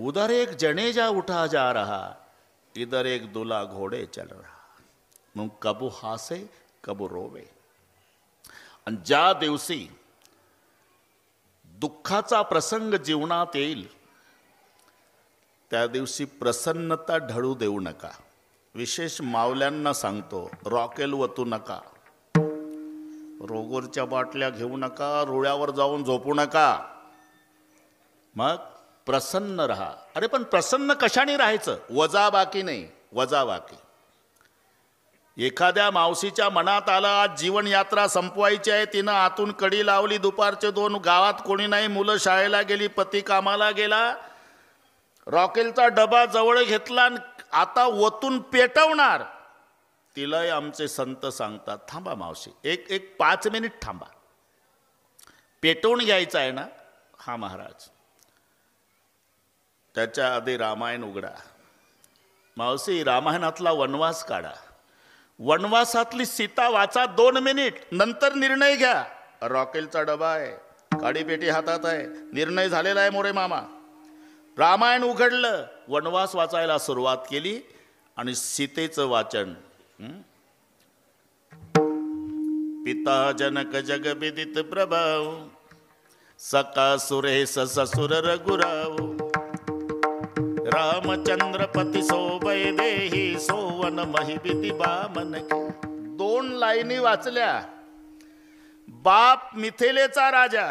उधर एक जनेजा उठा जा रहा, इधर एक दूल्हा घोड़े चल रहा. मग कबू हासे कबू रोवे. आणि ज्या दिवशी दुःखाचा प्रसंग जीवनात येईल त्या दिवशी प्रसन्नता ढळू देऊ नका. विशेष मावल्यांना सांगतो, रॉकेल वतू नका, रोगरच्या बाटल्या घेऊ नका, रुळ्यावर जाऊन झोपू नका. मग प्रसन्न राहा. अरे पण प्रसन्न कशाने राहायचं? वजाबाकी नाही, वजाबाकी. एखाद्या मावशीच्या मनात आलं आज जीवन यात्रा संपवायची आहे, तिनं आतून कडी लावली, दुपारचे 2, गावात कोणी नाही, मुलं शाळेला गेली, पती कामाला गेला, रॉकेलचा डबा जवळ घेतला, आता वतून पेटवणार. तिलाही आमचे संत सांगतात, थांबा मावशी, एक 5 मिनिट थांबा, पेटवून घ्यायचं आहे ना. हा महाराज, त्याच्या आधी रामायण उघडा. मावशी, रामायणातला वनवास काढा, वनवासातली सीता वाचा 2 मिनिट, नंतर निर्णय घ्या. रॉकेलचा डबा आहे, काडीपेटी हातात आहे, निर्णय झालेला आहे मोरे मामा. रामायण उघडलं, वनवास वाचायला सुरुवात केली आणि सीतेचं वाचन. पिता जनक जग विदित प्रभाव, सका सुरेश ससुर रघुराव, रामचंद्र पती सोबय देही, सोवन महिबिती बामन. 2 लाईनी वाचल्या. बाप मिथिलेचा राजा,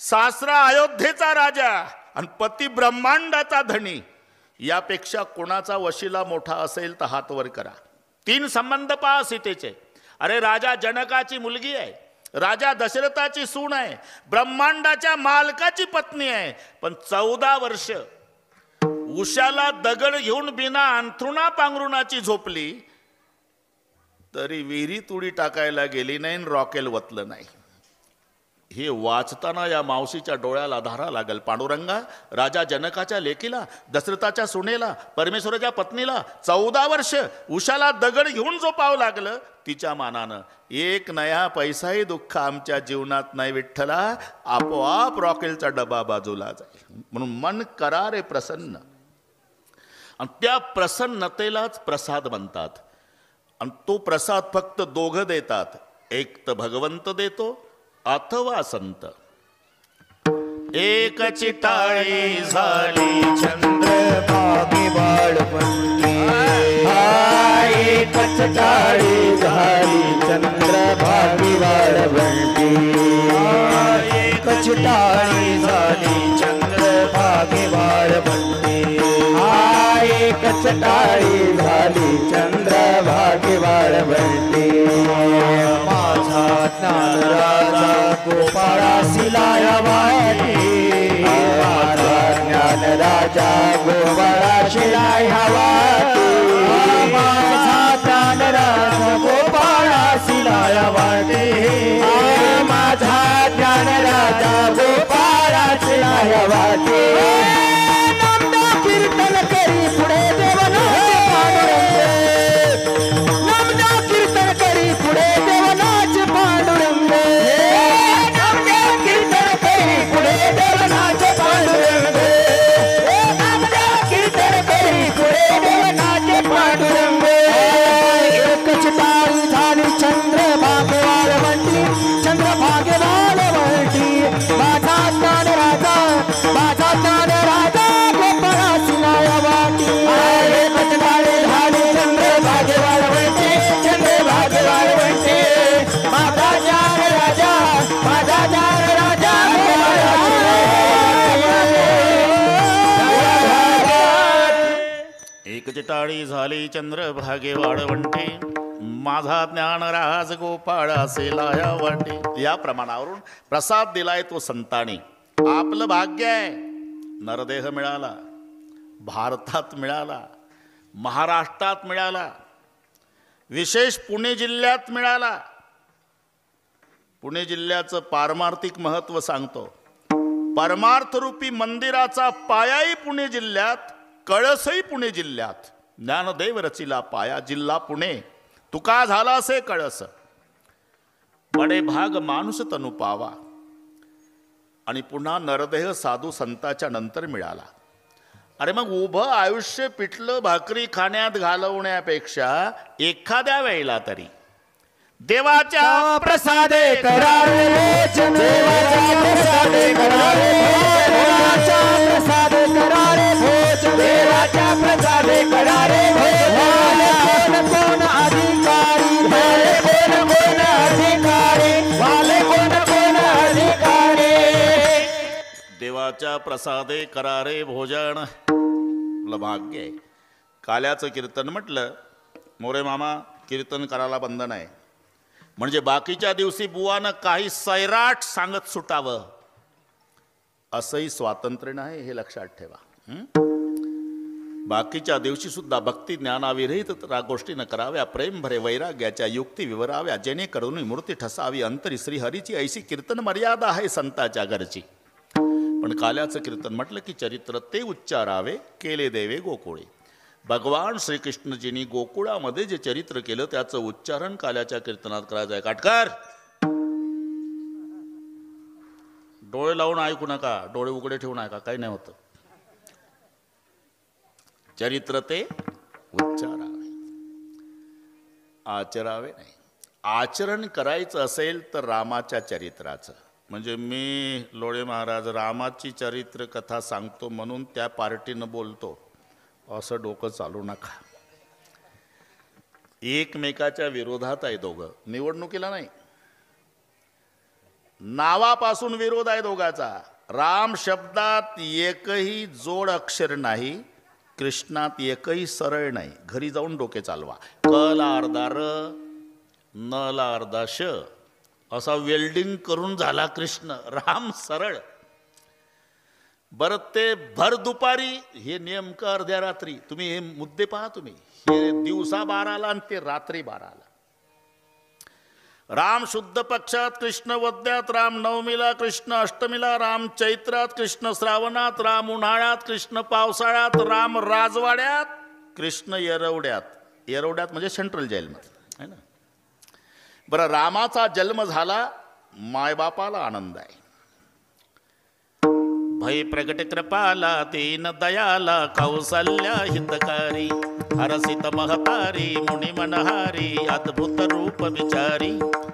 सासरा अयोध्येचा राजा आणि पती ब्रह्मांडाचा धनी. यापेक्षा कोणाचा वशिला मोठा असेल तर हात वर करा. 3 संबंध पहा सीतेचे. अरे राजा जनकाची मुलगी आहे, राजा दशरथाची सून आहे, ब्रह्मांडाच्या मालकाची पत्नी आहे. पण 14 वर्ष उशाला दगड घेऊन बिना अंथरुणा पांघरुणाची झोपली तरी विहिरीत उडी टाकायला गेली नाही, रॉकेल वतलं नाही. हे वाचताना या मावशीच्या डोळ्याला धारा लागल. पांडुरंगा, राजा जनकाच्या लेकीला, दशरथाच्या सुनेला, परमेश्वराच्या पत्नीला 14 वर्ष उशाला दगड घेऊन झोपावं लागलं. तिच्या मानानं 1 नया पैसाही दुःख आमच्या जीवनात नाही विठ्ठला. आपोआप रॉकेलचा डबा बाजूला जाईल. म्हणून मन करा रे प्रसन्न. आणि त्या प्रसन्नतेलाच प्रसाद म्हणतात. आणि तो प्रसाद फक्त 2 देतात, एक तर भगवंत देतो अथवा संत. एक चिटाळी झाली चंद्रभागी बाळवंटी, एक चिटाळी झाली चंद्रभागी बाळवंटी, एक चिटाळी झाली चंद्रभागी बाळवंटी, एक चिटाळी झाली चंद्रभागी बाळवंटी. माझा ज्ञान राजा गोपाळासी लाया वाटी, माझा ज्ञान राजा गोपाळासी लाया वाटी, माझा ज्ञान राजा गोपाळासी लाया वाटी, माझा ज्ञान राजा गोपाळासी लाया वाटी. कीर्तन करी पुढे देवनाचे पांडुरंग, नामदा कीर्तन करी पुढे देवनाचे पांडुरंग, नामदा कीर्तन करी पुढे देवनाचे पांडुरंग, नामदा कीर्तन करी पुढे देवनाचे पांडुरंग. एक चिटाळी झाली चंद्रभागे वाळवंटी, चंद्रभागे वाळवंटी, माझा ज्ञान राजा, माझा ज्ञान राजा गोपाळासी लाया वाटी. एक चिटाळी झाली चंद्रभागे वाळवंटी, चंद्रभागे वाळवंटी, माझा ज्ञान राजा, माझा ज्ञान राजा गोपाळासी लाया. एक चिटाळी झाली चंद्रभागे वाळवंटी, माझा ज्ञान राज गोपाळासी लाया वाटी. या प्रमाणावरून प्रसाद दिलाय तो संतांनी. आपलं भाग्य आहे, नरदेह मिळाला, भारतात मिळाला, महाराष्ट्रात मिळाला, विशेष पुणे जिल्ह्यात मिळाला. पुणे जिल्ह्याचं पारमार्थिक महत्व सांगतो. परमार्थरूपी मंदिराचा पायाही पुणे जिल्ह्यात, कळसही पुणे जिल्ह्यात. ज्ञानदेव रचिला पाया, जिल्हा पुणे, तुका झाला असे कळस. बडे भाग माणूस तनु पावा. आणि पुन्हा नरदेह साधू संताच्या नंतर मिळाला. अरे मग उभं आयुष्य पिठलं भाकरी खाण्यात घालवण्यापेक्षा एखाद्या वेळेला तरी देवाच्या प्रसादे करारे भोजन देवाच्या प्रसादे करारे देवाच्या प्रसादे करारे भोजन देवाच्या प्रसादे करारे भोजन कोण अधिकारी वाले कोण अधिकारी वाले कोण अधिकारी देवाच्या प्रसादे करारे भोजन भाग्य आहे. काल्याचं कीर्तन म्हटलं मोरे मामा कीर्तन करायला बंद नाही म्हणजे बाकीच्या दिवशी बुवानं काही सैराट सांगत सुटावं असंही स्वातंत्र्य नाही, हे लक्षात ठेवा. बाकीच्या दिवशी सुद्धा भक्ती ज्ञानाविरहित गोष्टी न कराव्या, प्रेम भरे वैराग्याच्या युक्ती विवराव्या, जेणेकरून मूर्ती ठसावी अंतरी श्रीहरीची, ऐशी कीर्तन मर्यादा आहे संताच्या घरची. पण काल्याचं कीर्तन म्हटलं की चरित्र ते उच्चारावे केले देवे गोकुळे. भगवान श्रीकृष्णजींनी गोकुळामध्ये जे चरित्र केलं त्याचं उच्चारण काल्याच्या कीर्तनात करायचं आहे. काटकर डोळे लावून ऐकू नका, डोळे उघडे ठेवून ऐका, काही नाही होतं. चरित्र ते उच्चारावे, आचरावे नाही. आचरण करायचं असेल तर रामाच्या चरित्राचं. म्हणजे मी लोळे महाराज रामाची चरित्र कथा सांगतो म्हणून त्या पार्टीनं बोलतो असं डोकं चालू नका. एकमेकाच्या विरोधात आहे दोघं, निवडणुकीला नाही, नावापासून विरोध आहे दोघाचा. राम शब्दात एकही जोड अक्षर नाही, कृष्णात एकही सरळ नाही. घरी जाऊन डोके चालवा. क ला अर्धा र, न ला अर्धा श असा वेल्डिंग करून झाला कृष्ण. राम सरळ. बरं ते भर दुपारी हे नेमकं अर्ध्या रात्री. तुम्ही हे मुद्दे पहा, तुम्ही हे दिवसा 12ला आणि ते रात्री 12ला. राम शुद्ध पक्षात, कृष्ण वद्यात, राम नवमीला, कृष्ण अष्टमीला, राम चैत्रात, कृष्ण श्रावणात, राम उन्हाळ्यात, कृष्ण पावसाळ्यात, राम राजवाड्यात, कृष्ण येरवड्यात. येरवड्यात म्हणजे सेंट्रल जेलमध्ये आहे ना. बरं रामाचा जन्म झाला, मायबापाला आनंद आहे. भय प्रगट कृपाला दीन दयाला कौसल्या हितकारी हरसित महतारी मुनि मनहारी अद्भुत रूप विचारी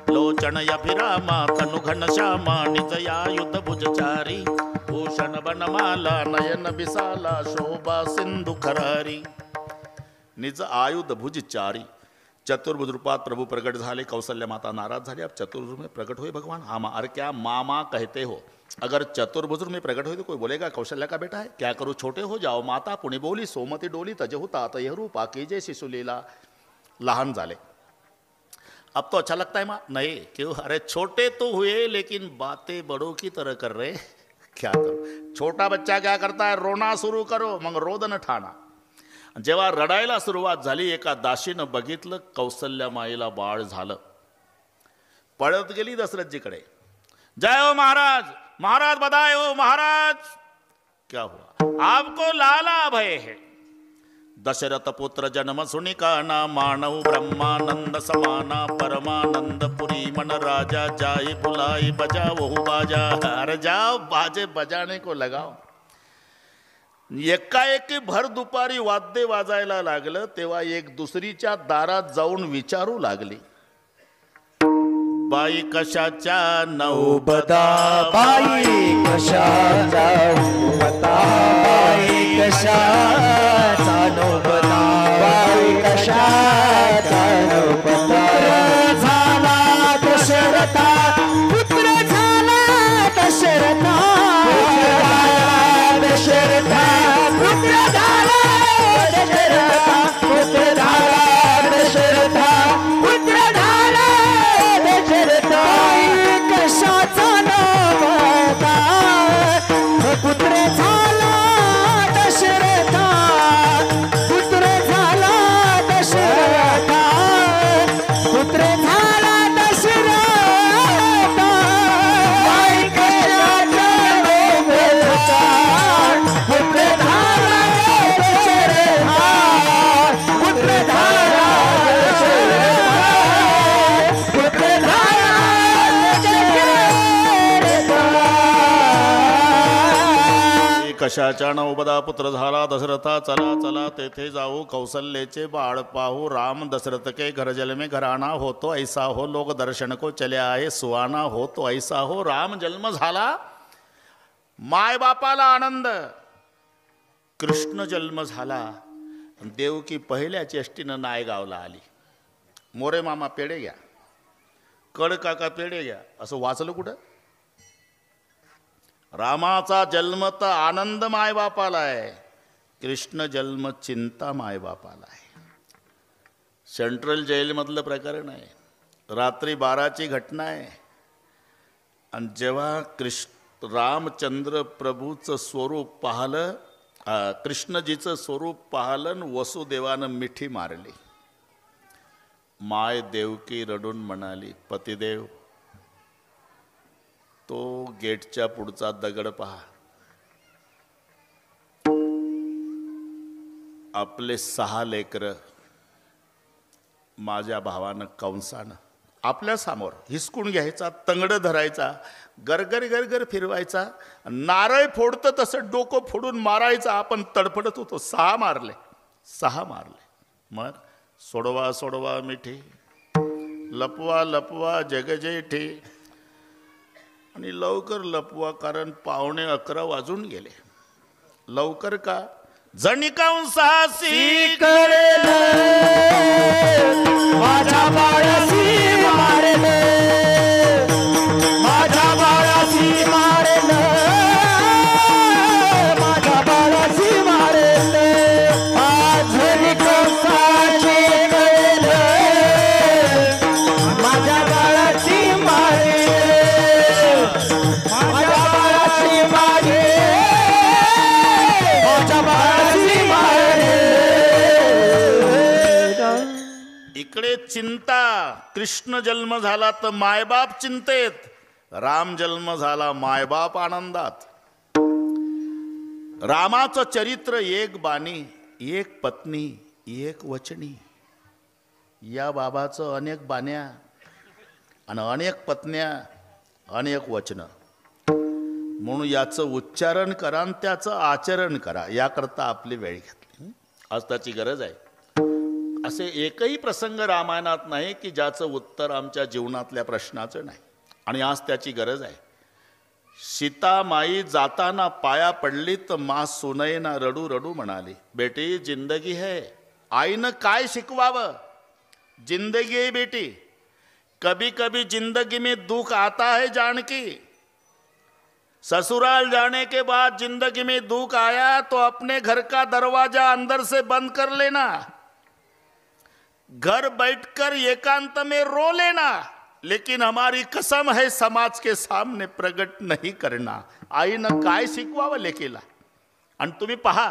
लोचन अभिरामा तनु घनश्यामा निजयायुध भुजचारी भूषण बनमाला नयन बिसाला शोभा सिंधु खरारी. निज आयुध भुजचारी. चतुर्भुज रूपात प्रभु प्रकट झाले. कौशल्या माता नाराज झाली. अब चतुर्भुज में प्रकट हुए भगवान. हाँ अरे क्या मामा कहते हो? अगर चतुर्भुज में प्रकट हुए तो कोई बोलेगा कौशल्या का बेटा है? क्या करूँ छोटे हो जाओ. माता पुणे बोली सोमती डोली तजहु तात यह रूपा कीजे शिशुलीला. लहान झाले. अब तो अच्छा लगता है माँ? नहीं. क्यों? अरे छोटे तो हुए लेकिन बातें बड़ों की तरह कर रहे. क्या करो. छोटा बच्चा क्या करता है? रोना सुरू करो मग रोदन ठाणा. जेव्हा रडायला सुरुवात झाली एका दासीनं बघितलं कौसल्या माईला बाळ झालं. पळत गेली दशरथजीकडे. जय हो महाराज. महाराज बधाई हो महाराज. क्या हुआ? आपको लाला भय है. दशरथ पुत्र जन्म सुनिकाना मानव ब्रह्मानंद समाना परमानंद पुरी मन राजा जाए बुलाई बजा वहु बाजा. अरे जाओ बाजे बजाने को लगाओ. एकाएकी भर दुपारी वाद्य वाजायला लागलं तेव्हा एक दुसरीच्या दारात जाऊन विचारू लागली. बाई कशाच्या नौबदा. बाई कशाचा नौबदा. बाई कशाचा नौबदा. बाई कशाचा नौबदा. झाला दशरथा. पुत्र झाला दशरथा. दशरथा पुत्र झाला दशरथा. पुत्र झाला दशरथा. पुत्र झाला दशरथा. कशाचा नवदा. पुत्र झाला दशरथा. कशाच्या नवबदा पुत्र झाला दशरथा, चला चला तेथे जाऊ कौशल्येचे बाळ पाहू. राम दशरथ के घर जल में घराना हो तो ऐसा हो, लोक दर्शन को चले आहे सुहाना हो तो ऐसा हो. राम जन्म झाला, मायबापाला आनंद. कृष्ण जन्म झाला, देवकी पहिल्या चेष्टीनं नायगावला आली. मोरे मामा पेढे घ्या, कड काका पेढे घ्या, असं वाचलं कुठं? रामाचा जन्म तर आनंद मायबापाला आहे, कृष्ण जन्म चिंता मायबापाला आहे. सेंट्रल जेलमधलं प्रकरण आहे, रात्री 12ची घटना आहे. आणि जेव्हा रामचंद्र प्रभूचं स्वरूप पाहिलं, कृष्णजीचं स्वरूप पाहिलं, वसुदेवानं मिठी मारली. माय देवकी रडून म्हणाली, पतिदेव तो गेटच्या पुढचा दगड पहा, आपले 6 लेकर माझ्या भावानं कंसानं आपल्या समोर हिसकून घ्यायचा, तंगड धरायचा, गरगर गरगर फिरवायचा, नारळ फोडतं तसं डोकं फोडून मारायचं. आपण तडफडत होतो. 6 मारले, 6 मारले. मग सोडवा सोडवा मिठी, लपवा लपवा जगजेठी, आणि लवकर लपवा कारण 11:15 वाजून गेले. लवकर का? जणिकांसासी करेल माझ्या बाळासी मारेल, माझ्या बाळासी मारेल, माझ्या बाळासी मारेल. आज निकसाची करेल माझ्या बाळाची मारेल, माझ्या बाळाची मारेल, माझ्या बाळाची मारेल. इकडे चिंता. कृष्ण जन्म झाला तर मायबाप चिंतेत, राम जन्म झाला मायबाप आनंदात. रामाचं चरित्र एक बाणी, एक पत्नी, एक वचनी. या बाबाचं अनेक बाण्या आणि अनेक पत्न्या, अनेक वचनं. म्हणून याचं उच्चारण करा आणि त्याचं आचरण करा, याकरता आपली वेळ घेतली. आज त्याची गरज आहे. असे एकही प्रसंग रामायणात नाही की ज्याचं उत्तर आमच्या जीवनातल्या प्रश्नाचं नाही, आणि आज त्याची गरज आहे. सीतामाई जाताना पाया पडली तर मा सुनयना रडू रडू म्हणाली, बेटी जिंदगी है. आईनं काय शिकवावं? जिंदगी है बेटी, कभी कभी जिंदगी में दुख आता है जानकी. ससुराल जाने के बाद जिंदगी में दुख आया तो अपने घर का दरवाजा अंदर से बंद कर लेना, घर बैठकर एकांत में रो लेना, लेकिन हमारी कसम है समाज के सामने प्रगट नहीं करना. आईनं काय शिकवावं लेकीला? आणि तुम्ही पहा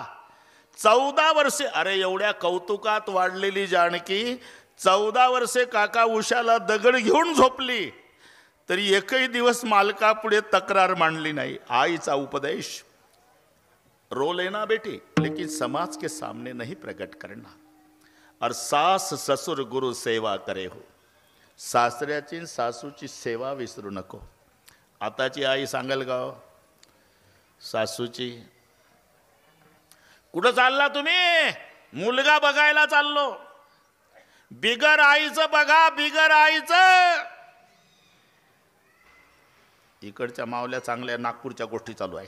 14 वर्षे, अरे एवढ्या कौतुकात वाढलेली जानकी 14 वर्षे काका उशाला दगड घेऊन झोपली तरी एकही दिवस मालकापुढे तक्रार मांडली नाही. आईचा उपदेश, रो लेना बेटी लेकिन समाज के सामने नहीं प्रकट करना. और सास ससुर गुरु सेवा करे हो. सासऱ्याची सासूची सेवा विसरू नको. आताची आई सांगेल का हो? सासूची, कुठं चालला तुम्ही? मुलगा बघायला चाललो. बिगर आईचं बघा, बिगर आईचं. इकडच्या मावल्या चांगल्या नागपूरच्या गोष्टी चालू आहे.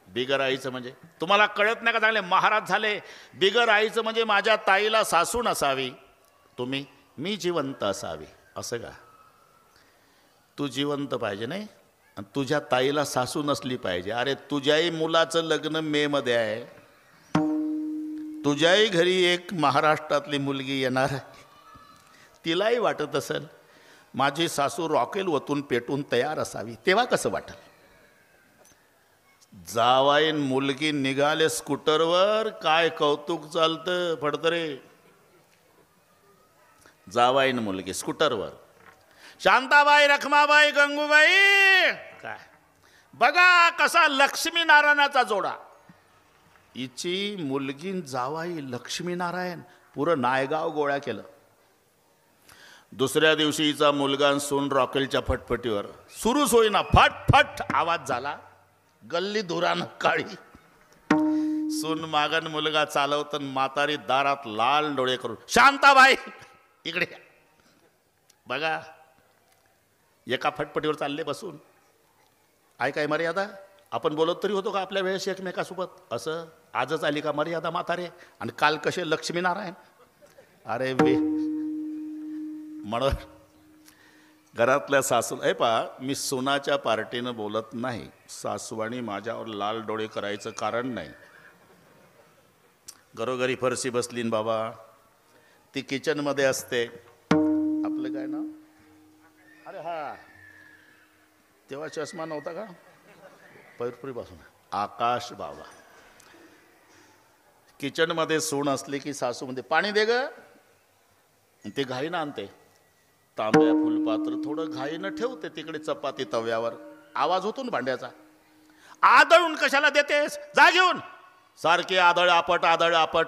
बिगर आईचं म्हणजे तुम्हाला कळत नाही का? चांगले महाराज झाले. बिगर आईचं म्हणजे माझ्या ताईला सासू नसावी, तुम्ही मी जिवंत असावी, असं का? तू जिवंत पाहिजे नाही, आणि तुझ्या ताईला सासू नसली पाहिजे. अरे तुझ्याही मुलाचं लग्न मे मध्ये आहे, तुझ्याही घरी एक महाराष्ट्रातली मुलगी येणार आहे. तिलाही वाटत असेल माझी सासू रॉकेल वतून पेटून तयार असावी, तेव्हा कसं वाटेल? जावाईन मुलगी निघाले स्कूटरवर, काय कौतुक चालतं फडतरे. जावाईन मुलगी स्कूटरवर, शांताबाई, रखमाबाई, गंगूबाई, काय बघा कसा लक्ष्मीनारायणाचा जोडा. हिची मुलगी जावाई लक्ष्मीनारायण, पुरं नायगाव गोळा केलं. दुसऱ्या दिवशी हिचा मुलगा सून रॉकेलच्या फटफटीवर, सुरूच होईना, फट फट आवाज झाला. गल्ली धुरानं काळी. सून मागन मुलगा चालवत म्हातारी दारात लाल डोळे करून शांताबाई इकडे या. बघा एका फटपटीवर चालले बसून. काय मर्यादा? आपण बोलत तरी होतो का आपल्या वेळेस एकमेकासोबत? असं आजच आली का मर्यादा म्हातारे? आणि काल कसे लक्ष्मीनारायण? अरे वे म्हणून घरातल्या सासू मी सुनाच्या पार्टीनं बोलत नाही. सासूवाणी माझ्यावर लाल डोळे करायचं कारण नाही. घरोघरी फरशी बसलीन बाबा, ती किचनमध्ये असते. आपलं काय नाव? अरे हा तेव्हा चष्मा नव्हता का? पैरपुरीपासून आकाश बाबा. किचनमध्ये सून असली की सासू म्हणते पाणी दे ग. ते घाईनं आणते. तांब्या फुलपात्र थोडं घाईनं ठेवते तिकडे चपाती तव्यावर. आवाज होतो ना भांड्याचा. आदळून कशाला देतेस? जा घेऊन. सारखे आदळ आपट आदळ आपट.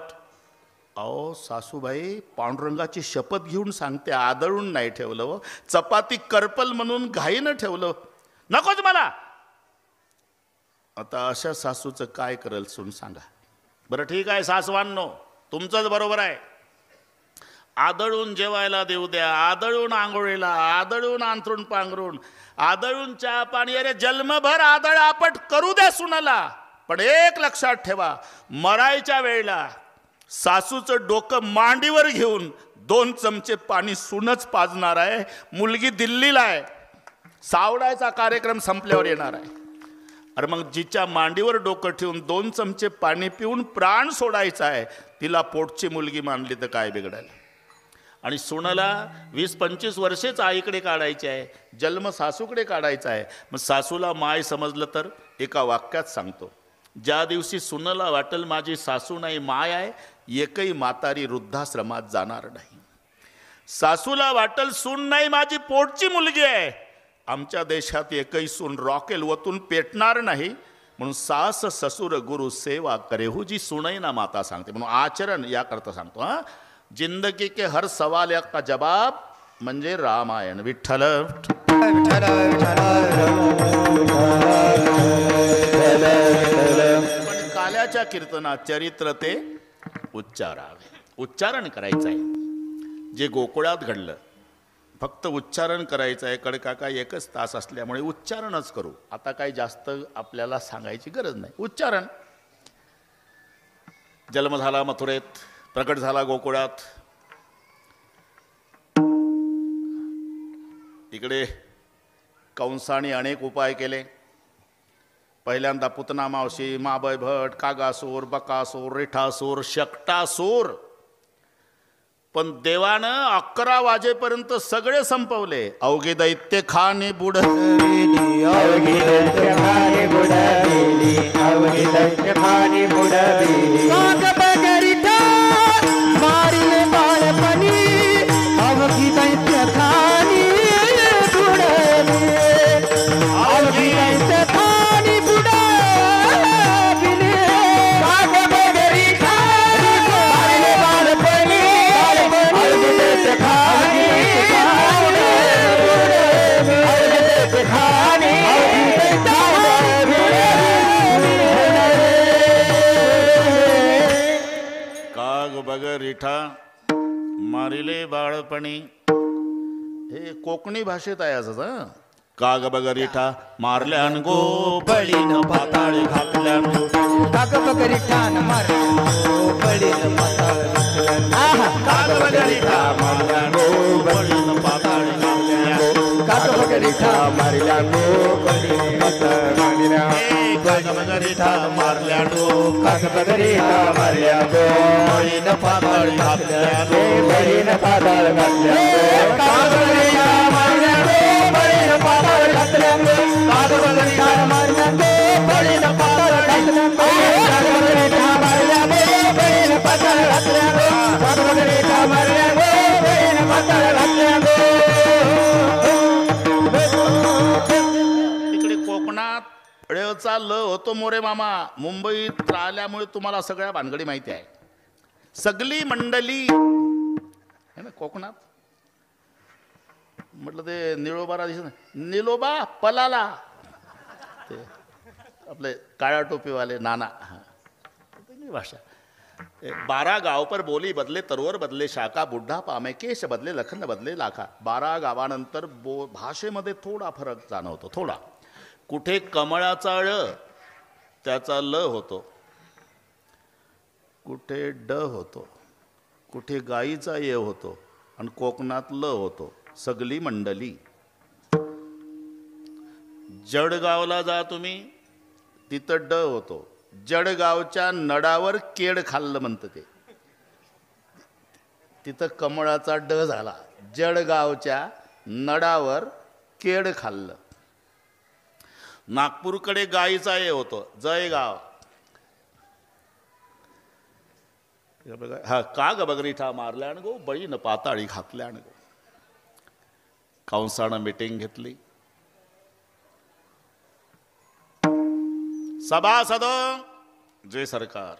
अहो सासूबाई पांडुरंगाची शपथ घेऊन सांगते आदळून नाही ठेवलं. चपाती करपल म्हणून घाईनं ठेवलं. नकोच मला. आता अशा सासूचं काय करेल सून सांगा बरं? ठीक आहे सासवांनो, तुमचंच बरोबर आहे. आदळून जेवायला देऊ द्या, आदळून आंघोळीला, आदळून अंथरूण पांघरून, आदळून चहा पाणी, अरे जन्मभर आदळ आपट करू द्या सुनाला. पण एक लक्षात ठेवा, मरायच्या वेळेला सासूचं डोकं मांडीवर घेऊन 2 चमचे पाणी सूनच पाजणार आहे. मुलगी दिल्लीला आहे, सावडायचा कार्यक्रम संपल्यावर येणार आहे. अरे मग जिच्या मांडीवर डोकं ठेवून 2 चमचे पाणी पिऊन प्राण सोडायचा आहे, तिला पोटची मुलगी मानली तर काय बिघडायला? आणि सुनाला 20-25 वर्षेच आईकडे काढायची आहे, जन्म सासूकडे काढायचा आहे. मग सासूला माय समजलं तर एका वाक्यात सांगतो, ज्या दिवशी सुनाला वाटेल माझी सासू नाही माय आहे, एकही म्हातारी वृद्धाश्रमात जाणार नाही. सासूला वाटेल सून नाही माझी पोटची मुलगी आहे, आमच्या देशात एकही सून रॉकेल वतून पेटणार नाही. म्हणून सास ससुर गुरु सेवा करे हो जी सुनई ना माता सांगते. म्हणून आचरण याकरता सांगतो. हां, जिंदगी के हर सवाल का जवाब म्हणजे रामायण. विठ्ठल पण काल्याच्या कीर्तनात चरित्र ते उच्चारावे. उच्चारण करायचं आहे. जे गोकुळात घडलं फक्त उच्चारण करायचं आहे. कडकाका 1च तास असल्यामुळे उच्चारणच करू. आता काही जास्त आपल्याला सांगायची गरज नाही. उच्चारण. जन्म झाला मथुरेत, प्रकट झाला गोकुळात. इकडे कंसाने अनेक उपाय केले. पहिल्यांदा पुतना मावशी, माबय भट, कागासूर, बकासूर, रेठासूर, शकटासूर. पण देवानं 11 वाजेपर्यंत सगळे संपवले. अवघे दैत्य खाने बुडविली, अवघी दैत्य खाने बुडविली, अवघी दैत्य खाने बुडविली. काग बगरिठा मारिले बाळपणी, अवघी दैत्य खाने बुडविली, अवघी दैत्य खाने बुडविली. काग बगरिठा मारिले बाळपणी, अवघी दैत्य खाने बुडविली, अवघी दैत्य खाने काग बगरिठा मारिले बाळपणी. हे कोकणी भाषेत आहे असं. काग बगरिठा मारल्यान गोपळीन पाताळी घातल्यान. काग बगरिठान मारल्यान गोपळीन पाताळी घातल्यान. काग बगरिठा मारल्यान गोपळीन पाताळी घातल्यान. काग बगरिठा मारल्यान गोपळीन पाताळी घातल्यान. काग बगरिठा मारल्यान काग बगरिठा मारल्यान गोपळीन पाताळी घातल्यान. गोपळीन पाताळी घातल्यान. काग बगरिठा मारल्यान गोपळीन पाताळी घातल्यान. काग बगरिठा मारल्यान गोपळीन पाताळी घातल्यान. काग बगरिठा मारल्यान गोपळीन पाताळी घातल्यान. काग बगरिठा मारल्यान गोपळीन पाताळी घातल्यान. इकडे कोकणात ळचा ल होतो मोरे मामा. मुंबईत राहिल्यामुळे तुम्हाला सगळ्या भानगडी माहिती आहे. सगळी मंडळी है ना कोकणात. म्हटलं ते निळोबाला दिसत निलोबा पलाला, ते आपले काळ्या टोपीवाले नाना. भाषा 12 गाव पर बोली बदले तरोवर बदले शाखा बुड्ढा पामे केश बदले लखन बदले लाखा 12 गावानंतर भाषेमध्ये थोडा फरक जाणवतो थोडा. कुठे कमळाचा ळ त्याचा ल होतो, कुठे ड होतो, कुठे गाईचा ये होतो आणि कोकणात ल होतो. सगली मंडली. जळगावला जा तुम्ही, तिथं ड होतो. जळगावच्या नडावर केड खाल्लं म्हणतं ते, तिथं कमळाचा ड झाला. जळगावच्या नडावर केड खाल्लं. नागपूरकडे गाईचा ये होतो, जयगाव. हा का ग बगरीठा मारल्यान गो, बळीन पाताळी घातल्यान गो. कंसानं मीटिंग घेतली. सभासद जय सरकार.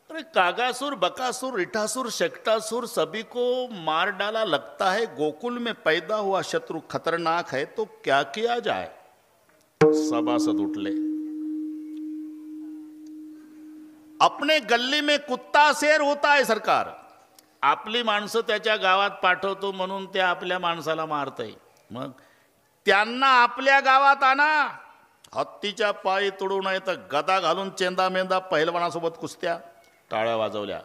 अरे कागासुर बकासुर रिठासुर शेकटासुर सभी को मार डाला, लगता है गोकुल में पैदा हुआ शत्रु खतरनाक है, तो क्या किया जाए. सभासद उठले. अपने गल्ली में कुत्ता शेर होता है सरकार. आपली माणसं त्याच्या गावात पाठवतो म्हणून ते आपल्या माणसाला मारतय. मग त्यांना आपल्या गावात आणा. हत्तीच्या पायी तुडू नये तर गदा घालून चेंदा मेंदा पहिलवानासोबत कुस्त्या. टाळ्या वाजवल्या,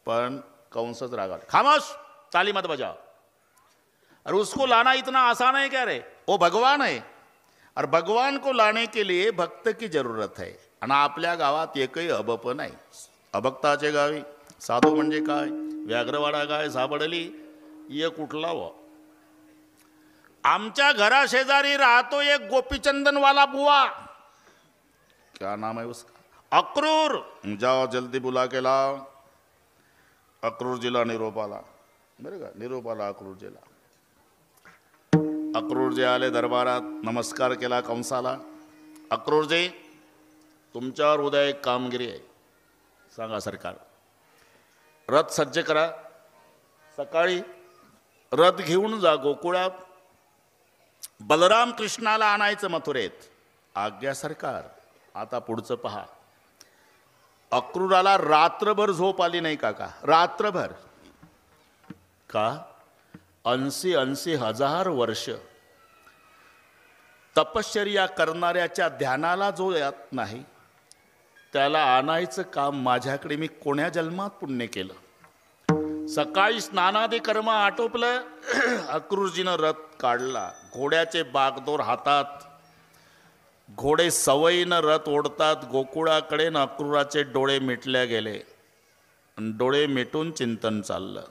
पण कंसच रागावले. खामोश, ताली मत बजाओ. अरे उसको लाना इतना आसान है क्या रे, वो भगवान है. और भगवान को लाने के लिए भक्त की जरूरत है. आणि आपल्या गावात एकही अबप नाही. अभक्ताचे गावी साधू म्हणजे काय, व्याघ्रवाडा काय सापडली, ये कुठला व. आमच्या घरा शेजारी राहतो एक गोपीचंदन वाला बुआ. क्या नाम है उसका, अक्रूर. जाओ जल्दी बुला के लाओ. अक्रूर जिला निरोपाला. बरं का, निरोपाला अक्रूर जिला. अक्रूरजी आले दरबारात, नमस्कार केला कंसाला. अक्रूरजी, तुमच्यावर उद्या एक कामगिरी आहे. सांगा सरकार. रथ सज्ज करा. सकाळी रथ घेऊन जा गोकुळात. बलराम कृष्णाला आणायचं मथुरेत. आज्ञा सरकार. आता पुढचं पहा. अक्रूराला रात्रभर झोप आली नाही काका, रात्रभर. का, 80 हजार वर्ष तपश्चर्या करणाऱ्याच्या ध्यानाला जो येत नाही त्याला आणायचं काम माझ्याकडे मी कोण्या जन्मात पुण्य केलं. सकाळी स्नानादी कर्म आटोपलं. अक्रूरजीनं रथ काढला. घोड्याचे बागदोर हातात. घोडे सवयीनं रथ ओढतात गोकुळाकडे. न अक्रूराचे डोळे मिटल्या गेले. डोळे मिटून चिंतन चाललं.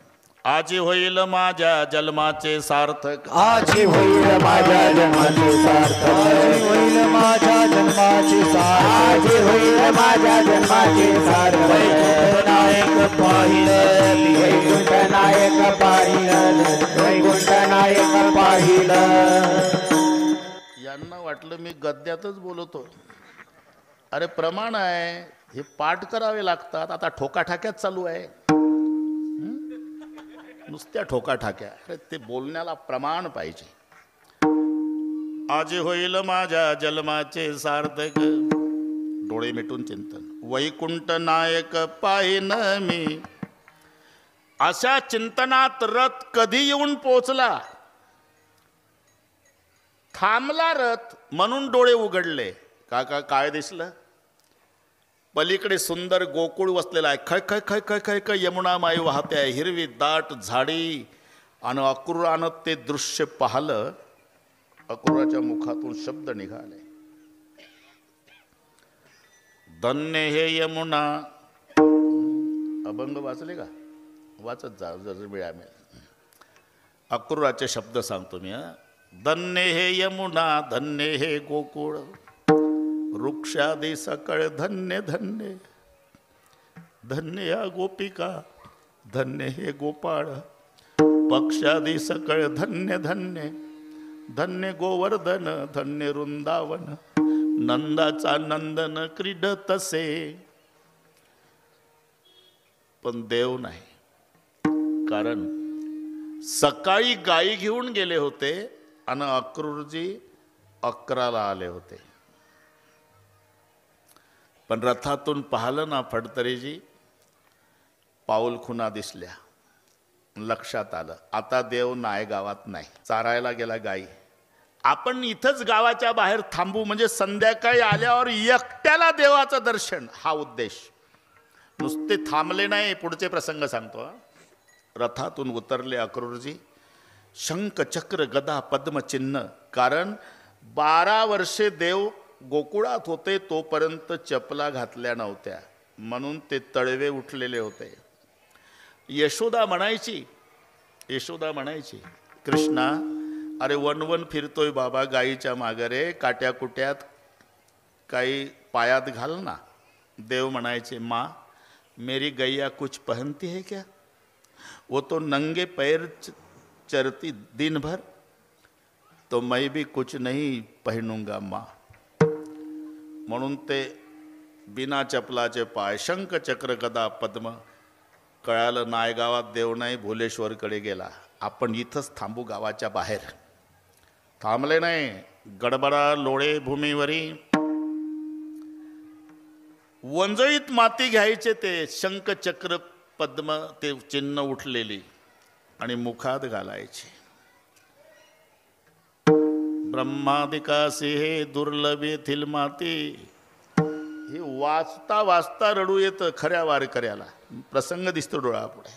आजी होईल माझ्या जन्माचे सार्थक. आजी होईल माझ्या जन्माचे सार्थक. आजी होईल माझ्या जन्माचे सार्थक. आजी होईल माझ्या जन्माचे सार्थक. वैकुंठ नायक पाहिलं, वैकुंठ नायक पाहिलं, वैकुंठ नायक पाहिलं. यांना वाटलं मी गद्यातच बोलतो. अरे प्रमाण आहे, हे पाठ करावे लागतात. आता ठोकाठाक्यात चालू आहे, नुसत्या ठोकाठाक्या. अरे ते बोलण्याला प्रमाण पाहिजे. आज होईल माझ्या जन्माचे सार्थक. डोळे मिटून चिंतन. वैकुंठ नायक पाहिन मी. अशा चिंतनात रथ कधी येऊन पोचला. थांबला रथ म्हणून डोळे उघडले. काका काय दिसलं. पलीकडे सुंदर गोकुळ वसलेला आहे. खय खय खय खय खय खय यमुना माई वाहते आहे. हिरवी दाट झाडी. आणि अक्रूरानं ते दृश्य पाहिलं. अक्रूराच्या मुखातून शब्द निघाले. धन्य हे यमुना. अभंग वाचले का, वाचत जा जर वेळा मिळेल. अक्रूराचे शब्द सांगतो मी. धन्य हे यमुना, धन्य हे गोकुळ. वृक्षादी सकळ धन्य धन्य. धन्य या गोपिका, धन्य हे गोपाळ. पक्षादी सकळ धन्य धन्य. धन्य गोवर्धन, धन्य वृंदावन. नंदाचा नंदन क्रीडतसे. पण देव नाही. कारण सकाळी गायी घेऊन गेले होते आणि अक्रूरजी 11ला आले होते. पण रथातून पाहिलं ना फडतरेजी, पाऊल खुणा दिसल्या. लक्षात आलं आता देव नायगावात नाही, चारायला गेला गाई. आपण इथंच गावाच्या बाहेर थांबू म्हणजे संध्याकाळी आल्यावर एकट्याला देवाचं दर्शन, हा उद्देश. नुसते थांबले नाही. पुढचे प्रसंग सांगतो. रथातून उतरले अक्रूरजी. शंख चक्र गदा पद्मचिन्ह. कारण 12 वर्षे देव गोकुळात होते तोपर्यंत चपला घातल्या नव्हत्या, म्हणून ते तळवे उठलेले होते. यशोदा म्हणायची कृष्णा, अरे वन फिरतोय बाबा गाईच्या मागरे, काट्या कुट्यात काही पायात घाल ना. देव म्हणायचे, माँ मेरी गैया कुछ पहनती है क्या? वो तो नंगे पैर चरती दिन भर, तो मैं भी कुछ नहीं पहनूंगा माँ. म्हणून ते बिना चपलाचे पाय, शंख चक्र गदा पद्म. कळालं नायगावात देव नाही, भोलेश्वरकडे गेला. आपण इथंच थांबू गावाच्या बाहेर. थांबले नाही. गडबडा लोळे भूमीवरी. वंजळीत माती घ्यायचे ते शंख चक्र पद्म, ते चिन्ह उठलेली, आणि मुखात घालायचे. ब्रह्मादिकासी हे दुर्लभ येथील माती. हे वाचता वाचता रडू येतं खऱ्या वारकऱ्याला. प्रसंग दिसतो डोळ्यापुढे.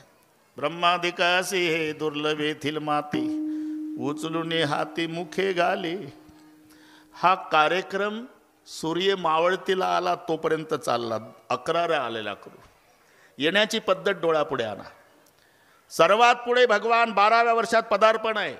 ब्रह्मादिकासी हे दुर्लभ येथील माती, उचलून हाती मुखे घाली. हा कार्यक्रम सूर्य मावळतीला आला तोपर्यंत चालला. 11 आलेला करू. येण्याची पद्धत डोळ्यापुढे आणा. सर्वात पुढे भगवान 12व्या वर्षात पदार्पण आहे.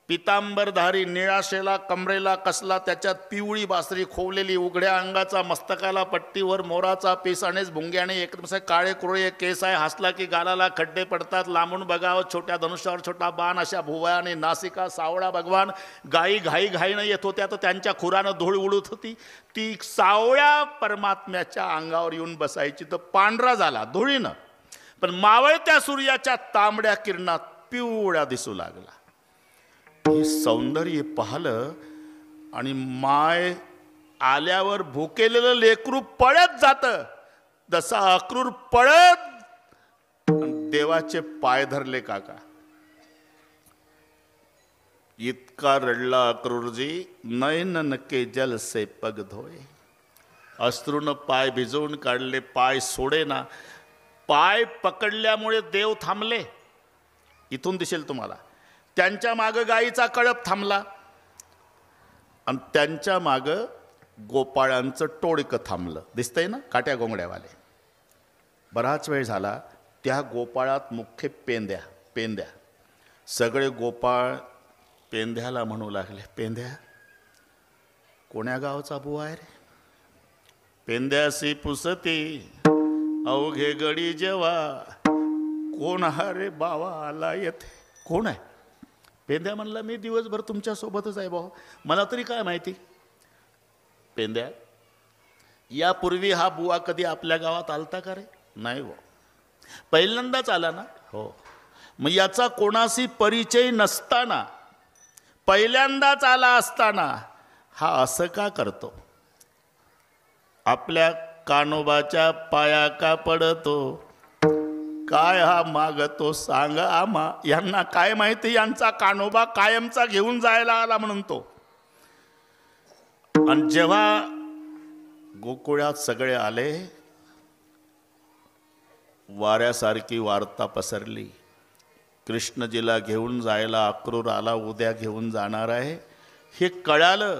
पितांबरधारी, निळाशेला कमरेला कसला, त्याच्यात पिवळी बासरी खोवलेली, उघड्या अंगाचा, मस्तकाला पट्टीवर मोराचा पीस, आणि भुंग्याने एकदम काळे कुरळे केस आहे. हसला की गालाला खड्डे पडतात. लांबून बघावं छोट्या धनुष्यावर छोटा बाण, अशा भुवयाने नासिका. सावळा भगवान. गाई घाईनं येत होत्या तर त्यांच्या खुरानं धूळ उडत होती. ती सावळ्या परमात्म्याच्या अंगावर येऊन बसायची तर पांढरा झाला धुळीनं, पण मावळत्या सूर्याच्या तांबड्या किरणात पिवळा दिसू लागला. हे सौंदर्य पाहलं आणि माय आल्यावर भुकेलेलं लेकरू पळत जातं, जसा अक्रूर पळत देवाचे पाय धरले. काका इतका रडला अक्रूरजी, नयन के जल से पग धोए. अश्रूनं पाय भिजवून काढले. पाय सोडे ना. पाय पकडल्यामुळे देव थांबले. इथून दिसेल तुम्हाला. त्यांच्या मागं गाईचा कळप थांबला, आणि त्यांच्या मागं गोपाळांचं टोळकं थांबलं. दिसतंय ना, काट्या गोंगड्यावाले. बराच वेळ झाला. त्या गोपाळात मुख्य पेंद्या. सगळे गोपाळ पेंद्याला म्हणू लागले, पेंद्या कोण्या गावचा बुवा आहे रे? पेंद्यासी पुसती अवघे गडी जेव्हा, कोण हा रे बावा आला येथे? कोण आहे? पेंद्या म्हणला, मी दिवसभर तुमच्या सोबतच आहे भाऊ, मला तरी काय माहिती. पेंद्या, यापूर्वी हा बुवा कधी आपल्या गावात आलता का रे? नाही भाऊ. पहिल्यांदाच आला ना? हो. मग याचा कोणाशी परिचय नसताना, पहिल्यांदाच आला असताना हा असं का करतो? आपल्या कानोबाच्या पाया का पडतो? काय हा मागतो सांगा आम्हा. यांना काय माहिती, यांचा कानोबा कायमचा घेऊन जायला आला म्हणून तो. आणि जेव्हा गोकुळात सगळे आले, वाऱ्यासारखी वार्ता पसरली. कृष्णजीला घेऊन जायला अक्रूर आला, उद्या घेऊन जाणार आहे हे कळालं.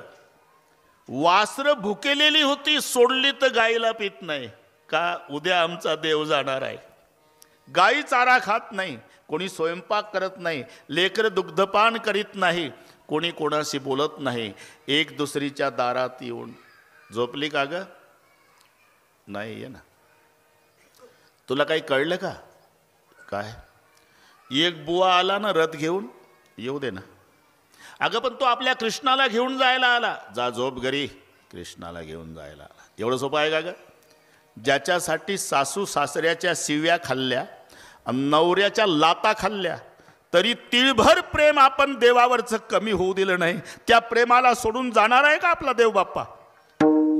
वासरं भुकेलेली होती, सोडली तर गाईला पित नाही का? उद्या आमचा देव जाणार आहे. गाई चारा खात नाही, कोणी स्वयंपाक करत नाही, लेकरं दुग्धपान करीत नाही, कोणी कोणाशी बोलत नाही. एक दुसरीच्या दारात येऊन झोपली का ग? नाही आहे ना. तुला काही कळलं का? काय? एक बुवा आला ना रथ घेऊन, येऊ दे ना. अगं पण तो आपल्या कृष्णाला घेऊन जायला आला. जा झोप घरी, कृष्णाला घेऊन जायला आला. एवढं सोपं आहे का ग? ज्याच्यासाठी सासू सासऱ्याच्या शिव्या खाल्ल्या, नवऱ्याच्या लाता खाल्ल्या, तरी तिळभर प्रेम आपण देवावरचं कमी होऊ दिलं नाही, त्या प्रेमाला सोडून जाणार आहे का आपला देव बाप्पा?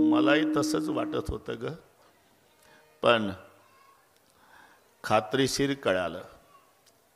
मलाही तसंच वाटत होतं ग, पण खात्रीशीर कळालं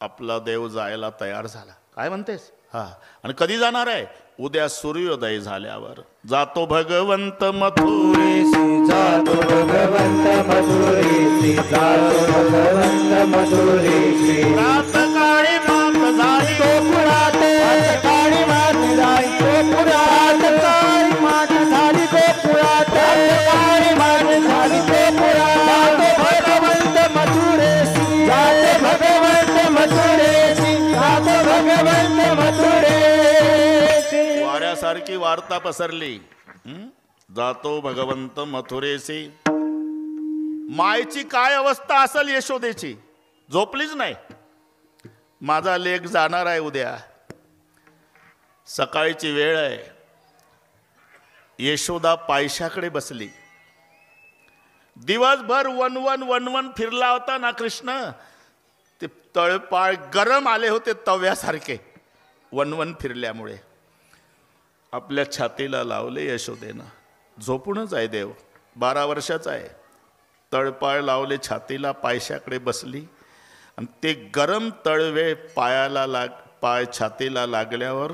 आपला देव जायला तयार झाला. काय म्हणतेस? हा, आणि कधी जाणार आहे? उद्या सूर्योदय झाल्यावर. जातो भगवंत मथुरेसी, जातो भगवंत मथुरेसी, जातो भगवंत मथुरेसी. प्रातकाळी मात झाली गोकुळात, प्रातकाळी मात झाली गोकुळात, प्रातकाळी मात झाली गोकुळात, प्रातकाळी मात झाली गोकुळात. जातो भगवंत मथुरेसी, जातो भगवंत मथुरेसी, जातो भगवंत मथुरेसी. वाऱ्यासारखी वार्ता पसरली. जातो भगवंत मथुरेसी. मायची काय अवस्था असेल यशोदेची? झोपलीच नाही. माझा लेक जाणार आहे उद्या, सकाळची वेळ आहे. यशोदा पायशाकडे बसली. दिवसभर वनवन फिरला होता ना कृष्ण, ते तळपाळ गरम आले होते तव्यासारखे वनवन फिरल्यामुळे. आपल्या छातीला लावले यशोदेनं. झोपूनच आहे देव, 12 वर्षाचा आहे. तळपाळ लावले छातीला, पायशाकडे बसली आणि ते गरम तळवे पाय छातीला लागल्यावर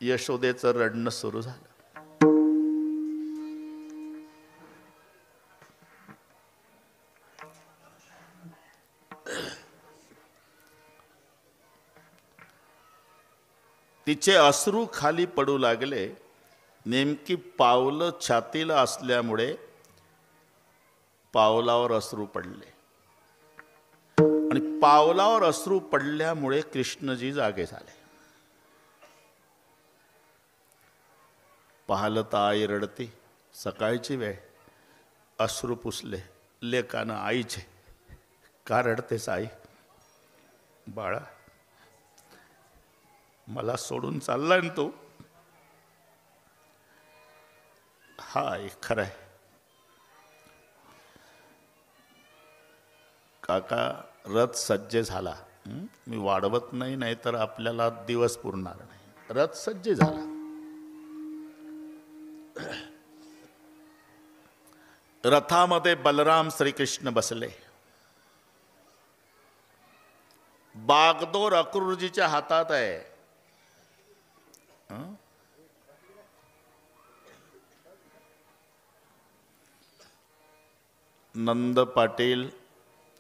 यशोदेचं रडणं सुरू झालं. तिचे अश्रू खाली पडू लागले. नेमकी पावलं छातीला असल्यामुळे पावलावर अश्रू पडले आणि पावलावर अश्रू पडल्यामुळे कृष्णजी जागे झाले. पाहिलं तर आई रडते. सकाळची वेळ. अश्रू पुसले लेकानं आईचे. का रडतेस आई? बाळा, मला सोडून चाललाय ना तू? हाय, खरंय काका. रथ सज्ज झाला. मी वाढवत नाही, नाहीतर आपल्याला दिवस पुरणार नाही. रथ सज्ज झाला. रथामध्ये बलराम श्रीकृष्ण बसले. बागदोर अक्रूरजीच्या हातात आहे. नंद पाटील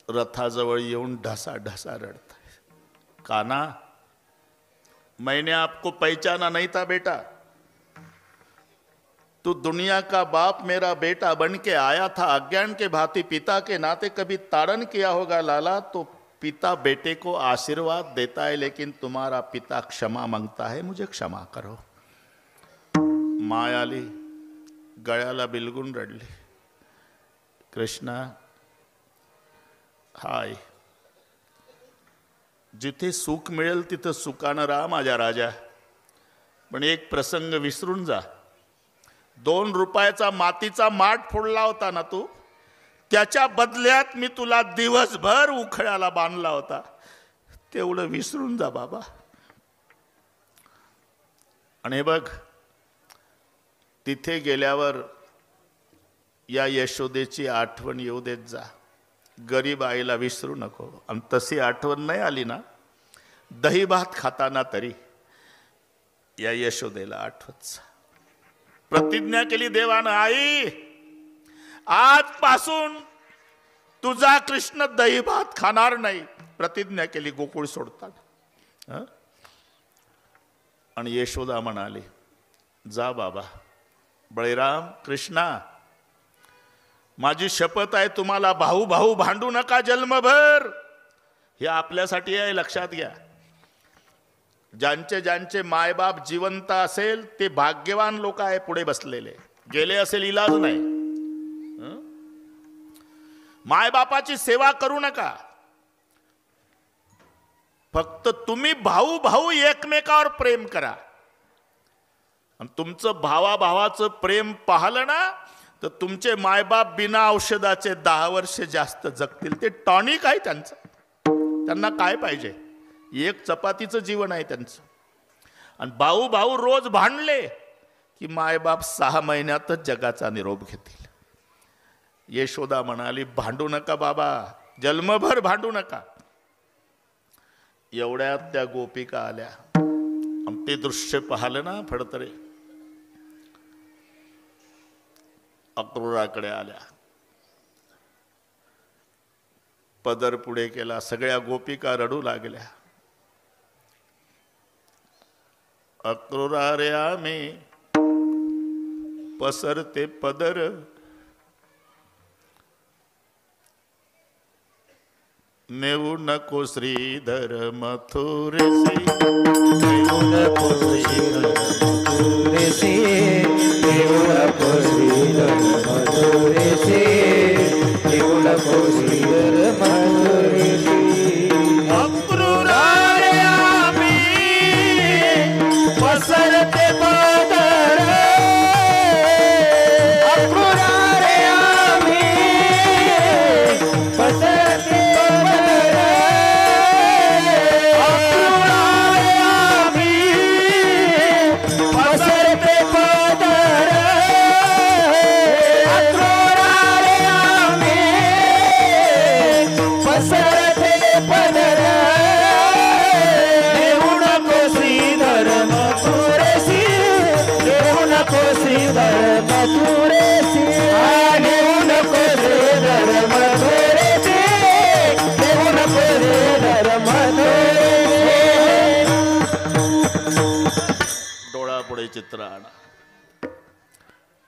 रथाजवळ येऊन ढसा ढसा रडत आहे. काना, मैंने आपको पहचाना नहीं था बेटा. तू दुनिया का बाप मेरा बेटा बन के आया था. अज्ञान के भांति पिता के नाते कभी ताड़न किया होगा लाला, तो पिता बेटे को आशीर्वाद देता है, लेकिन तुम्हारा पिता क्षमा मांगता है, मुझे क्षमा करो. माय आली, गळ्याला बिलगून रडली. कृष्णा, हाय, जिथे सुख मिळेल तिथं सुखानं राहा माझ्या राजा, पण एक प्रसंग विसरून जा. 2 रुपयाचा मातीचा माठ फोडला होता ना तू, त्याच्या बदल्यात मी तुला दिवसभर उखळ्याला बांधला होता. तेवढं विसरून जा बाबा. आणि हे बघ, तिथे गेल्यावर या यशोदेची आठवण येऊ देत जा. गरीब आईला विसरू नको. आणि तशी आठवण नाही आली ना, दही भात खाताना तरी या यशोदेला आठवत जा. प्रतिज्ञा केली देवानं, आई आजपासून तुझा कृष्ण दही भात खाणार नाही. प्रतिज्ञा केली गोकुळ सोडताना. आणि यशोदा म्हणाली, जा बाबा. बळीराम, कृष्णा, माझी शपथ आहे, तुम्हाला भाऊ भाऊ भांडू नका जन्मभर. हे आपल्यासाठी आहे, लक्षात घ्या. ज्यांचे ज्यांचे मायबाप जिवंत असेल ते भाग्यवान लोक आहे पुढे बसलेले. गेले असेल इलाज नाही. मायबापाची सेवा करू नका. फक्त तुम्ही भाऊ भाऊ एकमेकावर प्रेम करा. आणि तुमचं भावाभावाचं प्रेम पाहिलं ना, तर तुमचे मायबाप बिना औषधाचे 10 वर्ष जास्त जगतील. ते टॉनिक आहे त्यांचं. त्यांना काय पाहिजे? एक चपातीचं जीवन आहे त्यांचं. आणि भाऊ भाऊ रोज भांडले की मायबाप 6 महिन्यातच जगाचा निरोप घेतील. यशोदा म्हणाली, भांडू नका बाबा, जन्मभर भांडू नका. एवढ्यात त्या गोपिका आल्या. ते दृश्य पाहिलं ना फडतरे, अक्रूराकडे आल्या, पदर पुढे केला, सगळ्या गोपिका रडू लागल्या. अक्रूरा रे आम्ही पसरते पदर, नेऊ नको श्रीधर मथुरेसी, नेऊ नको श्रीधर मथुरेसी, नेऊ नको श्रीधर मथुरेसी, नेऊ नको श्रीधर मथुरेसी. अक्रूरा रे आम्ही पसरते पदर, अक्रूरा रे आम्ही पसरते पदर, अक्रूरा रे आम्ही पसरते पदर, अक्रूरा रे आम्ही पसरते पदर, नेऊ नको श्रीधर मथुरेसी, नेऊ नको श्रीधर मथुरेसी, नेऊ नको श्रीधर मथुरेसी, नेऊ नको श्रीधर मथुरेसी. डोळ्यापुढे चित्र आणा.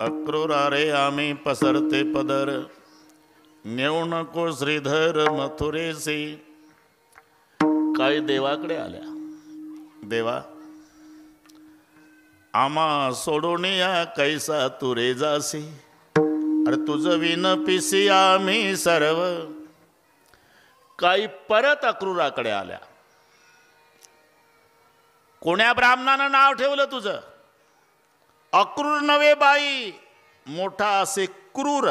अक्रूरा रे आम्ही पसरते पदर, नेऊ नको श्रीधर मथुरेसी. काही देवाकडे आल्या. देवा, आम्हा सोडून या कैसा तू रे जासी, अरे तुझं विन पिसी आम्ही सर्व. काही परत अक्रूराकडे आल्या. कोण्या ब्राह्मणानं नाव ठेवलं तुझं? अक्रूर नवे बाई, मोठा असे क्रूर,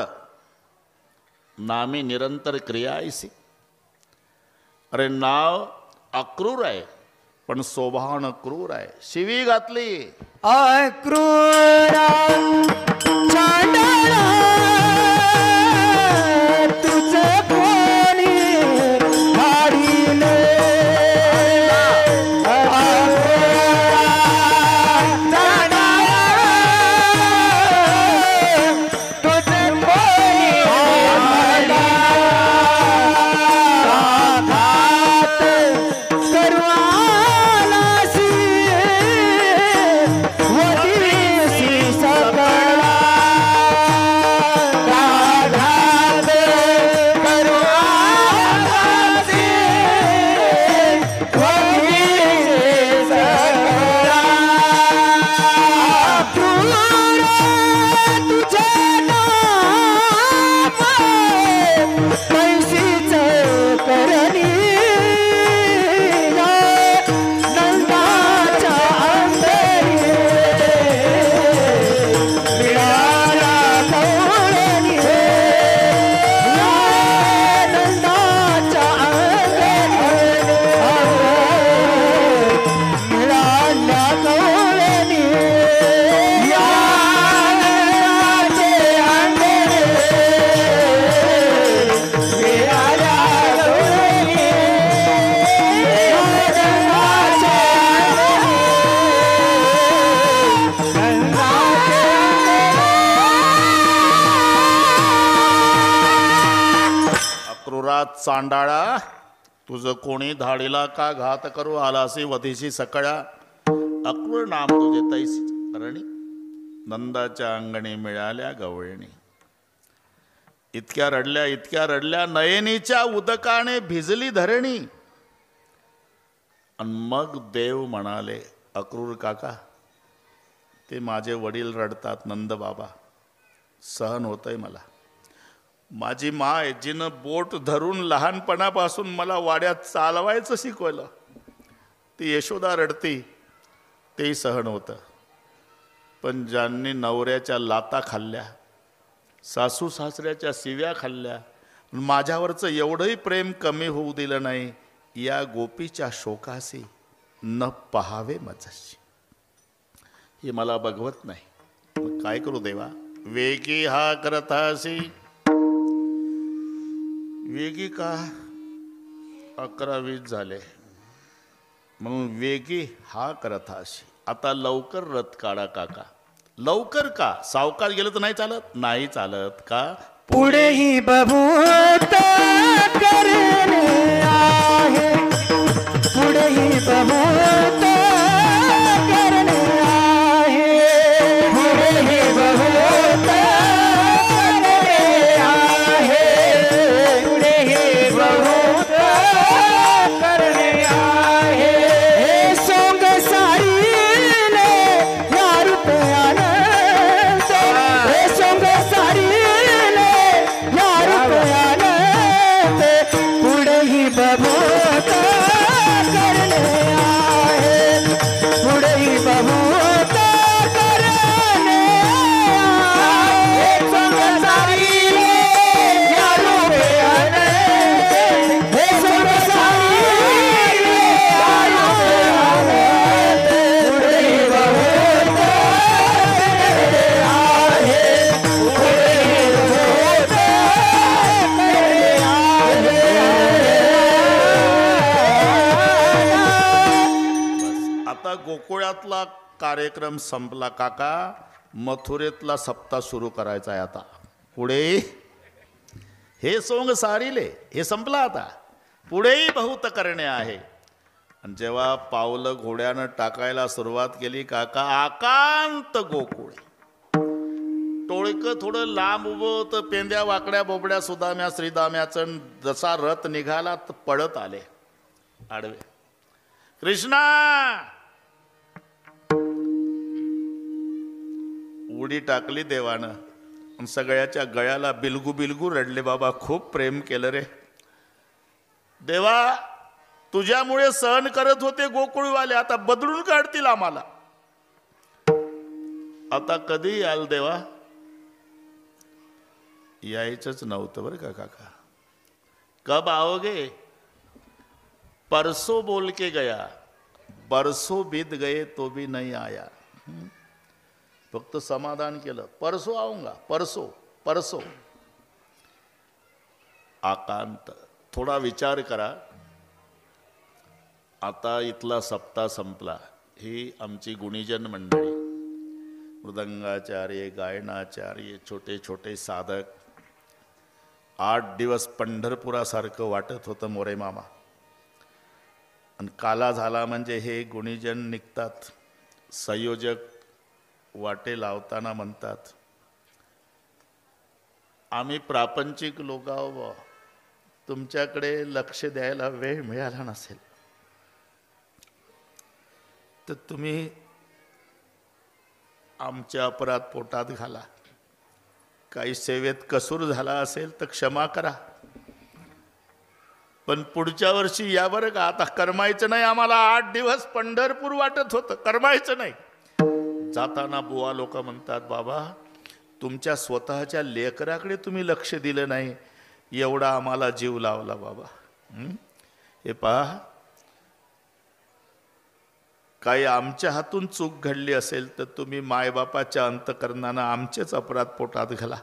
नामी निरंतर क्रिया ऐसी. अरे नाव अक्रूर आहे पण स्वभावानं क्रूर आहे. शिवी घातली. अक्रूरा चांडाळा, तुझं कोणी धाडिले? अक्रूरा चांडाळा, तुझं कोणी धाडिले? घात करवालासी, वतीसी सकळा, घात करवालासी, वतीसी सकळा. अक्रूरा तुझे नाम कैसीच करणी, नंदाच्या अंतरी मिळाला कवळणी, नंदाच्या अंतरी मिळाल्या कवळणी, या नंदाचे अंतरी मिळाल्या कवळणी, अक्रूरात चांडाळा, तुझं कोणी धाडीला का घात करू आलासी वधीशी सकळा. अक्रूर नाम तुझे तैसी करणी, नंदाच्या अंगणी मिळाल्या गवळणी. इतक्या रडल्या नयनीच्या उदकाने भिजली धरणी. आणि मग देव म्हणाले, अक्रूर काका, ते माझे वडील रडतात, नंद बाबा, सहन होतंय मला. माझी माय जिनं बोट धरून लहानपणापासून मला वाड्यात चालवायचं शिकवलं, ती यशोदा रडती, तेही सहन होतं. पण ज्यांनी नवऱ्याच्या लाता खाल्ल्या, सासू सासऱ्याच्या शिव्या खाल्ल्या, माझ्यावरचं एवढंही प्रेम कमी होऊ दिलं नाही, या गोपीच्या शोकासी न पहावे माझ्याशी. हे मला बघवत नाही. काय करू देवा? वेगी हा करतासी. वेगी का? 11:20 झाले म्हणून वेगी हा करतासी. आता लवकर रथ काढा काका. लवकर का? सावकाश गेलं तर नाही चालत? नाही चालत का? पुढे ही बभूत करणे आहे, पुढे ही बभूत करणे आहे, पुढे ही बभूत करणे आहे, पुढे ही बभूत करणे आहे. हे सोंग सारीले या रुपयानं, हे सोंग सारीले या रुपयानं, पुढे ही बभूत करणे आहे, पुढे ही बभूत करणे आहे. हे सोंग सारीले या रुपयानं, हे सोंग सारीले या रुपयानं, पुढे ही बभूत करणे आहे, पुढे ही बभूत करणे आहे. आता गोकुळातला कार्यक्रम संपला काका. मथुरेतला सप्ताह सुरू करायचा आहे आता. पुढे हे सोंग सारिले, हे संपला आता. पुढेही बहुत करणे आहे. आणि जेव्हा पावलं घोड्यानं टाकायला सुरुवात केली काका, आकांत गोकुळ. टोळकं थोडं लांब उभं होतं. पेंद्या वाकड्या बोबड्या सुदाम्या श्रीदाम्याचं जसा रथ निघाला तर पडत आले आडवे. कृष्णा उडी टाकली देवानं आणि सगळ्याच्या गळ्याला बिलगू बिलगू रडले. बाबा खूप प्रेम केलं रे देवा, तुझ्यामुळे सहन करत होते गोकुळवाले, आता बदलून काढतील आम्हाला. आता कधी याल देवा? यायचंच नव्हतं बरं का काका. कब आओगे? परसों बोल के गया, बरसों बीत गए तो भी नहीं आया. फक्त समाधान केलं, परसों आऊंगा, परसों परसों. आकांत. थोडा विचार करा. आता इथला सप्ताह संपला. ही आमची गुणीजन मंडळी, मृदंगाचार्य, गायनाचार्य, छोटे छोटे साधक. 8 दिवस पंढरपुरासारखं वाटत होतं मोरे मामा. आणि काला झाला म्हणजे हे गुणीजन निघतात. संयोजक वाटे लावताना म्हणतात, आम्ही प्रापंचिक लोक आहोत, तुमच्याकडे लक्ष द्यायला वेळ मिळाला नसेल तर तुम्ही आमच्या अपराध पोटात घाला. काही सेवेत कसूर झाला असेल तर क्षमा करा. पण पुढच्या वर्षी या बरं का. आता करमायचं नाही आम्हाला. 8 दिवस पंढरपूर वाटत होतं, करमायचं नाही. जाताना बुवा लोक म्हणतात, बाबा तुमच्या स्वतःच्या लेकराकडे तुम्ही लक्ष दिलं नाही, एवढा आम्हाला जीव लावला बाबा. हे पहा, काही आमच्या हातून चूक घडली असेल तर तुम्ही मायबापाच्या अंतकरणानं आमचेच अपराध पोटात घाला.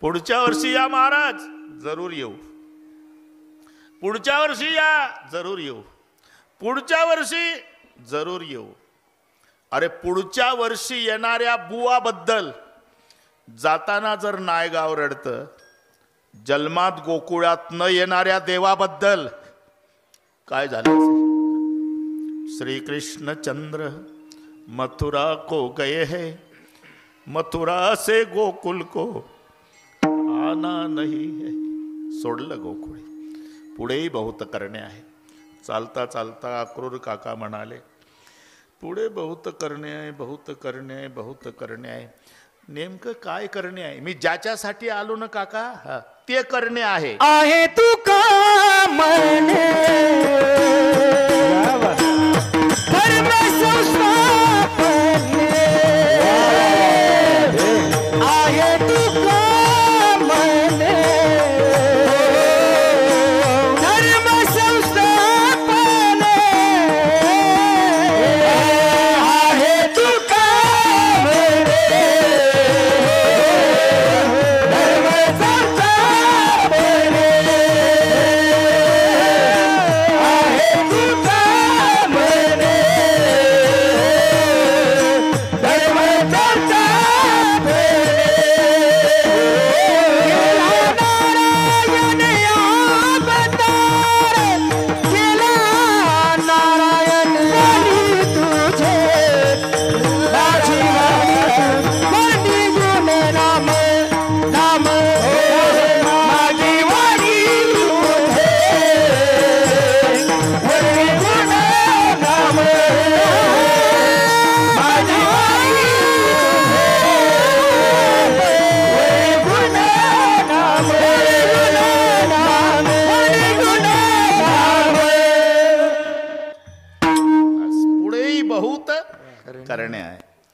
पुढच्या वर्षी या महाराज, जरूर येऊ. पुढच्या वर्षी या, जरूर येऊ. पुढच्या वर्षी जरूर येऊ. अरे पुढच्या वर्षी येणाऱ्या बुवाबद्दल जाताना जर नायगाव रडतं, जन्मात गोकुळात न येणाऱ्या देवाबद्दल काय झालं? श्री कृष्ण चंद्र मथुरा को गए हैं, मथुरा से गोकुल को आना नहीं है. सोडलं गोकुळ. पुढेही बहुत करणे आहे. चालता चालता अक्रूर काका म्हणाले, पुढे बहुत करणे आहे, बहुत करणे आहे, बहुत करणे आहे. नेमकं काय करणे आहे? मी ज्याच्यासाठी आलो ना काका, ते करणे आहे. आहे तू का म्हणे धर्म संस्थापने, आहे तू का म्हणे धर्म संस्थापने, आहे तू का म्हणे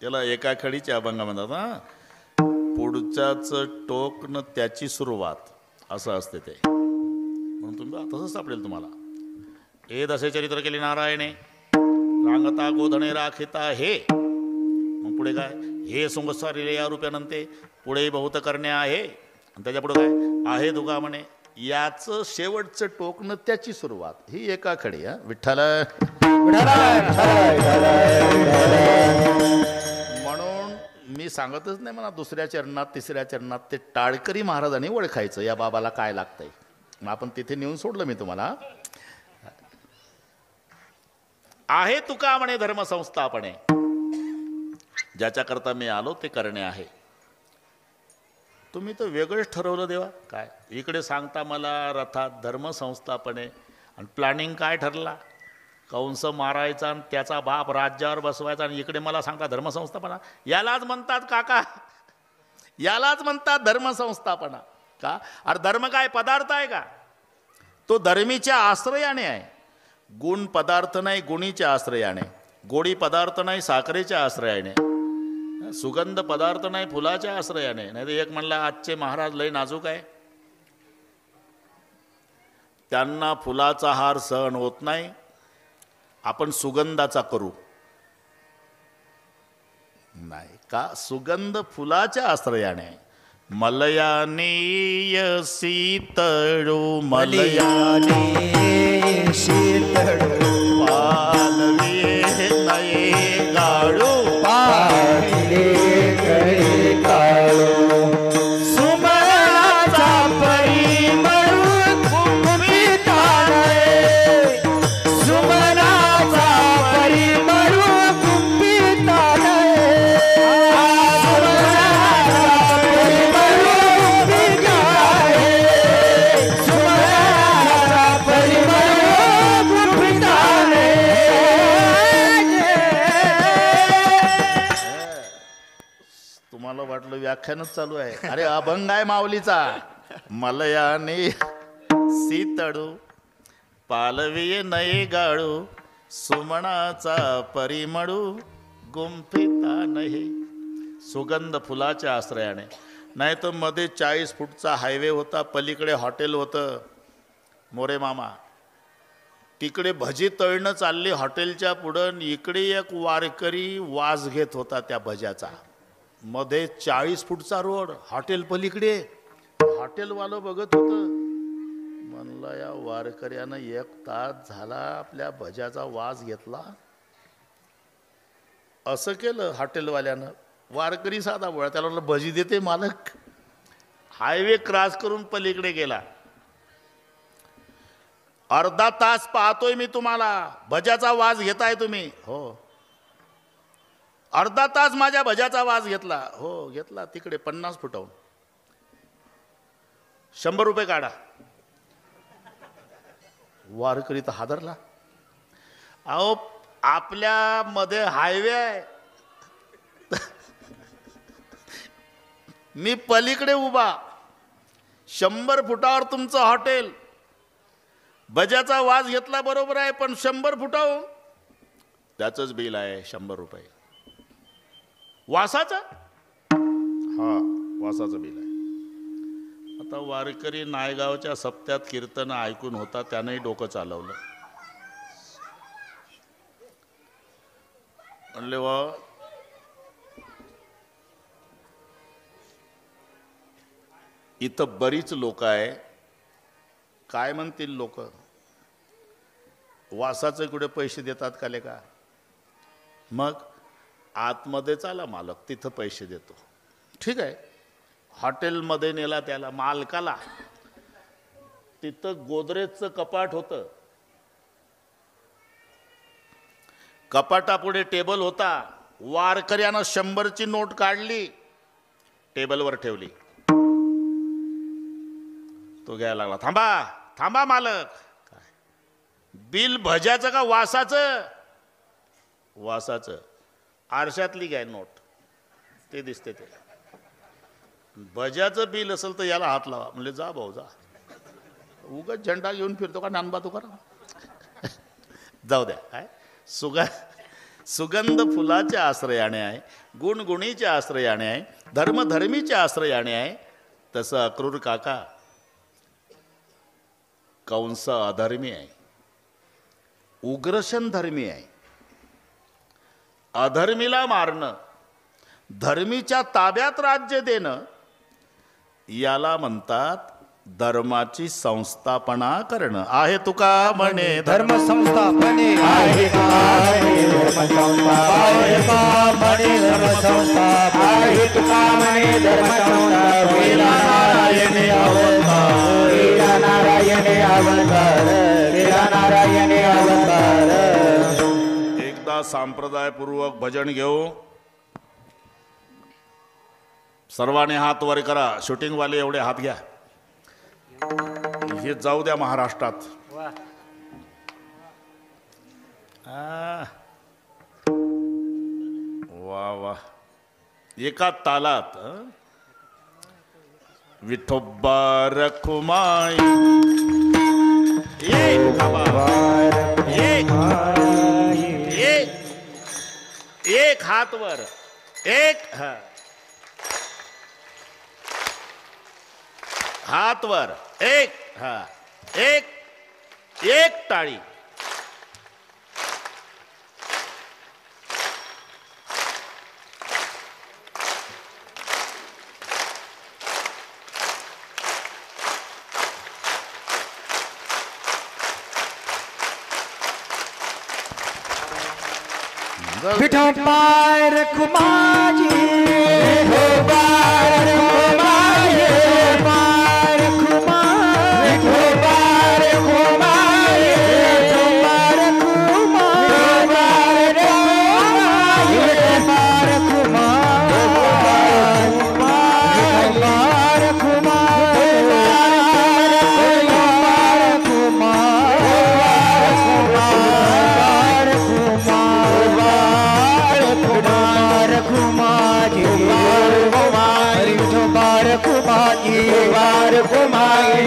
याला एका खडीचे अभंग म्हणतात ना. पुढच्याच टोक न त्याची सुरुवात असं असते ते. म्हणून तुम्ही तसंच सापडेल तुम्हाला. हे दसे चरित्र केले नारायणे रांगता गोधणे राखिता हे. मग पुढे काय, हे सुंगसारिले या रूप्यानंते पुढे बहुत करणे आहे. आणि त्याच्या पुढे काय आहे तुका म्हणे. याचं शेवटचं टोकणं त्याची सुरुवात ही एका खडी. हा विठ्ठल. म्हणून मी सांगतच नाही म्हणा दुसऱ्या चरणात तिसऱ्या चरणात ते टाळकरी महाराजांनी ओळखायचं या बाबाला काय लागतंय. मग आपण तिथे नेऊन सोडलं मी तुम्हाला. आहे तुका म्हणे धर्मसंस्थापने. ज्याच्याकरता मी आलो ते करणे आहे. तुम्ही तर वेगळंच ठरवलं देवा. काय इकडे सांगता मला रथात धर्मसंस्थापने आणि प्लॅनिंग काय ठरला, कंस मारायचा आणि त्याचा बाप राज्यावर बसवायचा. आणि इकडे मला सांगता धर्मसंस्थापना. यालाच म्हणतात काका, यालाच म्हणतात धर्मसंस्थापना. का? अरे धर्म काय पदार्थ आहे का? तो धर्मीच्या आश्रयाने आहे. गुण पदार्थ नाही गुणीच्या आश्रयाने. गोडी पदार्थ नाही साखरेच्या आश्रयाने. सुगंध पदार्थ नाही फुलाच्या आश्रयाने. नाही तर एक म्हणला आजचे महाराज लय नाजूक आहे, त्यांना फुलाचा हार सहन होत नाही, आपण सुगंधाचा करू. नाही का, सुगंध फुलाच्या आश्रयाने. मलयाने शीतळू मलयाने शीतळू पालवी नये गाळू पाहिले गळे काळू सुमनाचा परिमळ कुंभिताने सुमनाचा परिमळ कुंभिताने सुमनाचा परिमळ कुंभिताने सुमनाचा परिमळ कुंभिताने. तुम्हाला वाटलं व्याख्यानच चालू आहे. अरे अभंग आहे माऊलीचा. मलयाने सीतळू पालवी नये गाळू सुमनाचा परिमळू गुंफिता नाही. सुगंध फुलाच्या आश्रयाने. नाही तर मध्ये 40 फूटचा हायवे होता, पलीकडे हॉटेल होतं मोरे मामा. तिकडे भजी तळणं चालली हॉटेलच्या पुढं. इकडे एक वारकरी वास घेत होता त्या भज्याचा. मध्ये 40 फूटचा रोड, हॉटेल पलीकडे. हॉटेलवालं बघत होतं. म्हणलं या वारकऱ्यानं 1 तास झाला आपल्या भज्याचा वास घेतला. असं केलं हॉटेलवाल्यानं. वारकरी साधा बोळा, त्याला म्हणलं भजी देते मालक. हायवे क्रॉस करून पलीकडे गेला. अर्धा तास पाहतोय मी तुम्हाला, भज्याचा वास घेताय तुम्ही. हो. अर्धा तास माझ्या भज्याचा वास घेतला. हो घेतला. तिकडे 50 फुटाहून 100 रुपये काढा. वारकरी तर हादरला. अहो आपल्या मध्ये हायवे आहे, मी पलीकडे उभा, 100 फुटावर तुमचं हॉटेल. भज्याचा वास घेतला बरोबर आहे, पण 100 फुटाहून त्याचंच बिल आहे 100 रुपये. वासाचा. हा वासाचं बिल आहे. आता वारकरी नायगावच्या सप्त्यात कीर्तन ऐकून होता, त्यानंही डोकं चालवलं. म्हणले वा इथं बरीच लोक आहे, काय म्हणतील लोक, वासाचे कुठे पैसे देतात का लेका. मग आतमध्ये चाला मालक, तिथं पैसे देतो. ठीक आहे. हॉटेलमध्ये नेला त्याला मालकाला. तिथं गोदरेजचं कपाट होतं. कपाटापुढे टेबल होता. वारकऱ्यानं 100ची नोट काढली, टेबलवर ठेवली. तो घ्यायला लागला. थांबा थांबा मालक. काय बिल भज्याचं का वासाचं? वासाचं. आरशातली घ्या नोट, ते दिसते ते. भज्याचं बिल असेल तर याला हात लावा. म्हणजे जा भाऊ जा, उगाच झेंडा घेऊन फिरतो का नानबा तू करा. जाऊ द्या. काय सुगंध फुलाच्या आश्रयाने आहे, गुणगुणीच्या आश्रयाने आहे, धर्मधर्मीच्या आश्रयाने आहे. तसं अक्रूर काका कंस अधर्मी आहे, उग्रशन धर्मी आहे. अधर्मीला मारणं, धर्मीच्या ताब्यात राज्य देणं याला म्हणतात धर्माची संस्थापना करणं. आहे तुका म्हणे धर्म संस्थापने आहे धर्म संस्था आहे धर्म संस्था आहे तुका म्हणे धर्म संस्था वेला नारायणे अवतार वेला नारायणे अवतार वेला नारायणे अवतार. एकदा संप्रदायपूर्वक भजन घेऊ. सर्वांनी हात वर करा. शूटिंगवाले एवढे हात घ्या. हे जाऊ द्या महाराष्ट्रात. वा वा. एका तालात विठोबा रखुमाई एक एक हात वर एक हात वर एक एक टाळी. विठोबा रखुमाई विठोबा रखुमाई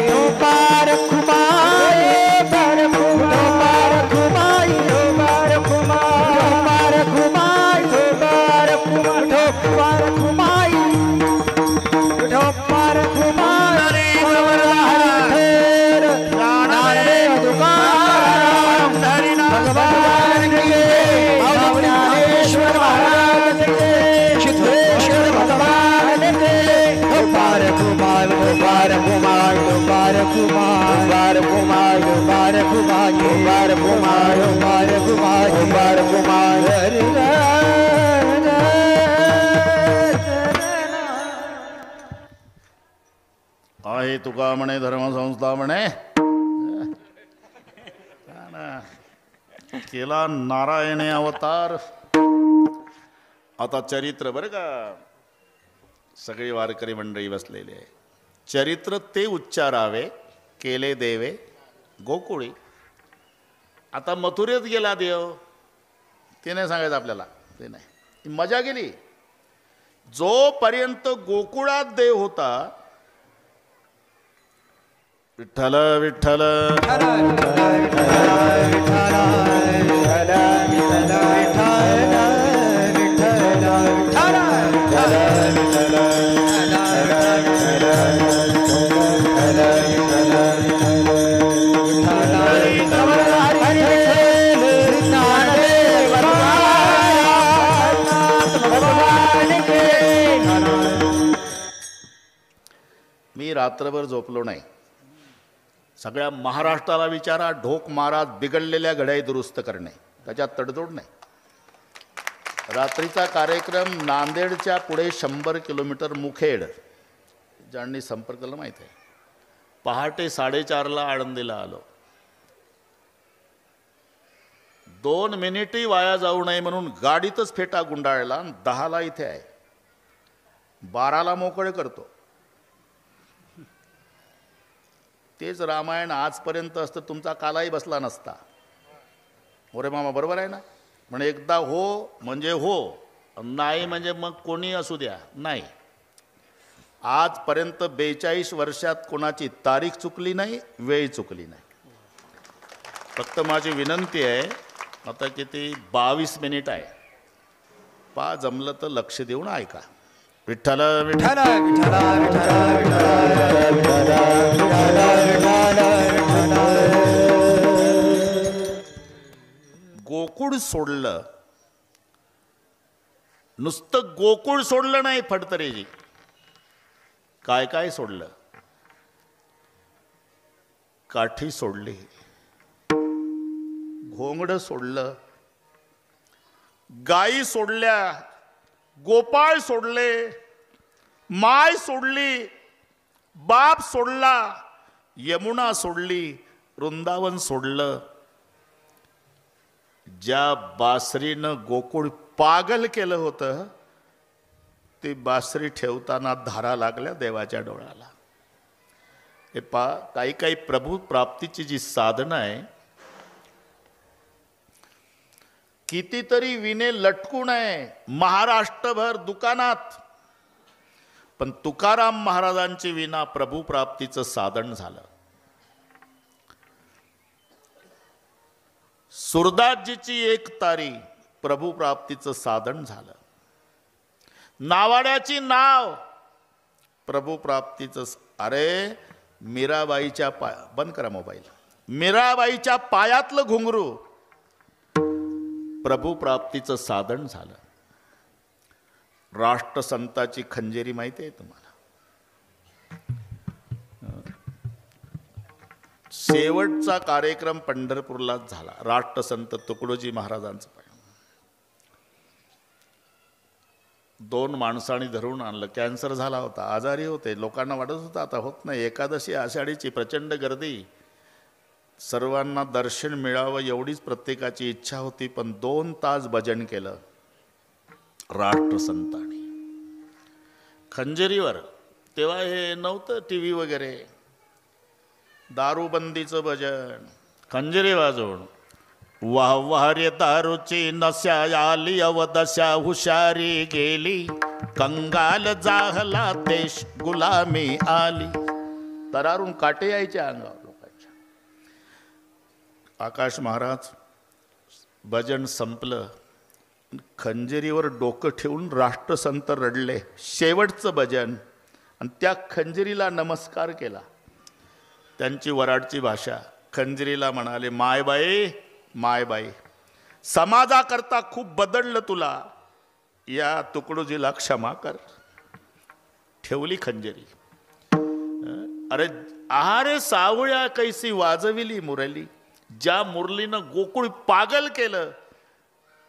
आहे तुका म्हणे धर्मसंस्था म्हणे केला नारायणे अवतार. आता चरित्र बरं का, सगळी वारकरी मंडळी बसलेली आहे. चरित्र ते उच्चारावे केले देवे गोकुळी. आता मथुरेत गेला देव, ते नाही सांगायचं आपल्याला, ते नाही. मजा गेली. जोपर्यंत गोकुळात देव होता, विठ्ठल विठ्ठल मी रात्रभर झोपलो नाही. सगळ्या महाराष्ट्राला विचारा, ढोक महाराज बिघडलेल्या घड्याळी दुरुस्त करणे, त्याच्यात तडजोड नाही. रात्रीचा कार्यक्रम नांदेडच्या पुढे 100 किलोमीटर मुखेड, ज्यांनी संपर्क केला माहीत आहे. पहाटे 4:30ला आळंदीला आलो. 2 मिनिटही वाया जाऊ नये म्हणून गाडीतच फेटा गुंडाळला. 10ला इथे आहे, 12ला मोकळे करतो. तेच रामायण आजपर्यंत असतं, तुमचा कालाही बसला नसता. मोरे मामा बरोबर आहे ना. म्हणजे एकदा हो म्हणजे हो, नाही म्हणजे मग कोणी असू द्या. नाही, आजपर्यंत 42 वर्षात कोणाची तारीख चुकली नाही, वेळ चुकली नाही. फक्त माझी विनंती आहे, आता किती 22 मिनिट आहे. पा जमलं तर लक्ष देऊन ऐका. विठ्ठल विठ्ठल विठ्ठल विठ्ठल विठ्ठल. गोकुळ सोडलं, नुसतं गोकुळ सोडलं नाही फडतरेजी, काय काय सोडलं. काठी सोडली, घोंगड सोडलं, गाई सोडल्या, गोपाळ सोडले, माय सोडली, बाप सोडला, यमुना सोडली, वृंदावन सोडलं. ज्या बासरीनं गोकुळ पागल केलं होतं ती बासरी ठेवताना धारा लागल्या देवाच्या डोळ्याला. हे काही काही प्रभू प्राप्तीची जी साधनं आहे, कितीतरी विणे लटकून आहे महाराष्ट्रभर दुकानात, पण तुकाराम महाराजांची विना प्रभू प्राप्तीचं साधन झालं. सुरदासजीची एक तारी प्रभू प्राप्तीचं साधन झालं. नावाड्याची नाव प्रभू प्राप्तीचं. अरे मीराबाईच्या बंद करा मोबाईल. मीराबाईच्या पायातलं घुंगरू प्रभू प्राप्तीचं साधन झालं. राष्ट्रसंताची खंजेरी माहिती आहे तुम्हाला. शेवटचा कार्यक्रम पंढरपूरलाच झाला. राष्ट्रसंत तुकडोजी महाराजांचं पाय 2 माणसांनी धरून आणलं. कॅन्सर झाला होता, आजारी होते, लोकांना वाटत होतं आता होत नाही. एकादशी आषाढीची प्रचंड गर्दी, सर्वांना दर्शन मिळावं एवढीच प्रत्येकाची इच्छा होती. पण 2 तास भजन केलं राष्ट्रसंतांनी खंजेरीवर. तेव्हा हे नव्हतं टीव्ही वगैरे. दारूबंदीचं भजन, खंजेरी वाजवून. वाह वाह रे दारूची नशा आली, अवदशा हुशारी गेली, कंगाल जाहला देश गुलामी आली. तरारून काटे यायचे अंगावर लोकांच्या. आकाश महाराज भजन संपलं, खंजेरीवर डोकं ठेवून राष्ट्रसंत रडले. शेवटचं भजन, आणि त्या खंजेरीला नमस्कार केला. त्यांची वराडची भाषा. खंजरीला म्हणाले, मायबाई मायबाई, समाजाकरता खूप बदललं तुला, या तुकडोजीला क्षमा कर. ठेवली खंजरी. अरे आहारे सावळ्या कैसी वाजविली मुरली, ज्या मुरलीनं गोकुळ पागल केलं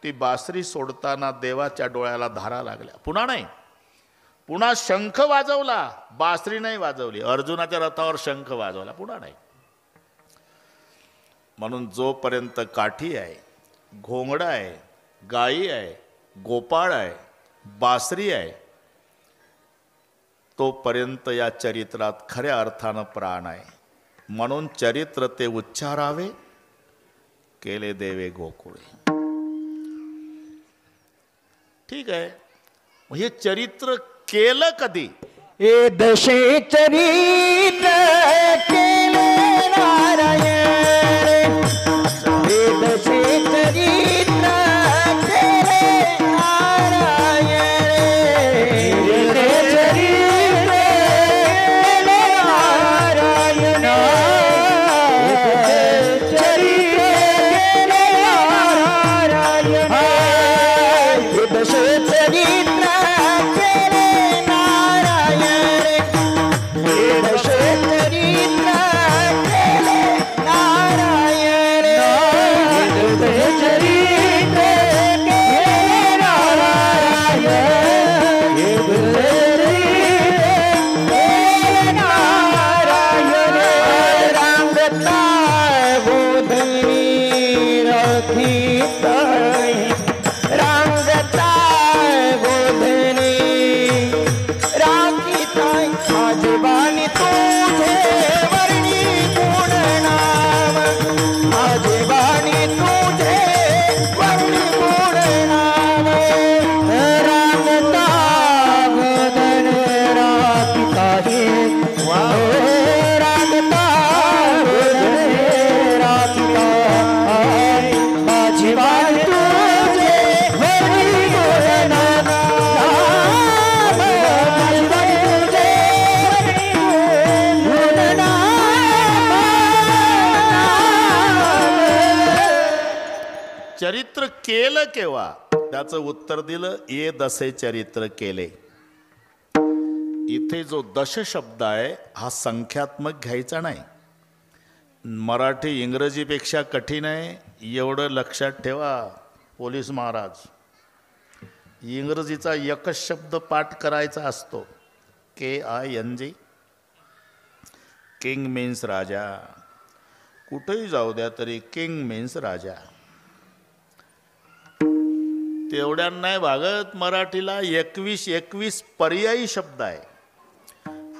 ती बासरी सोडताना देवाच्या डोळ्याला धारा लागल्या. पुन्हा नाही, पुन्हा शंख वाजवला, बासरी नाही वाजवली. अर्जुनाच्या रथावर शंख वाजवला, पुन्हा नाही. म्हणून जोपर्यंत काठी आहे, घोंगडा आहे, गाई आहे, गोपाळ आहे, बासरी आहे, तोपर्यंत या चरित्रात खऱ्या अर्थानं प्राण आहे. म्हणून चरित्र ते उच्चारावे, केले देवे गोकुळे. ठीक आहे, हे चरित्र केलं कधी? हे दशे चरित्र केले नारायण, हे दशे चरित्र केले नारायण, हे चरित्र केले नारायण, हे चरित्र केले नारायण, हे दशे चरित्र केले नारायण, हे दशे चरित्र केलं केव्हा? त्याचं उत्तर दिलं, ये दसे चरित्र केले. इथे जो दश शब्द आहे हा संख्यात्मक घ्यायचा नाही. मराठी इंग्रजीपेक्षा कठीण आहे एवढं लक्षात ठेवा पोलीस महाराज. इंग्रजीचा एकच शब्द पाठ करायचा असतो, KING. किंग मीन्स राजा. कुठेही जाऊ द्या तरी किंग मीन्स राजा. तेवढ्या नाही भागत. मराठीला 21 पर्यायी शब्द आहे.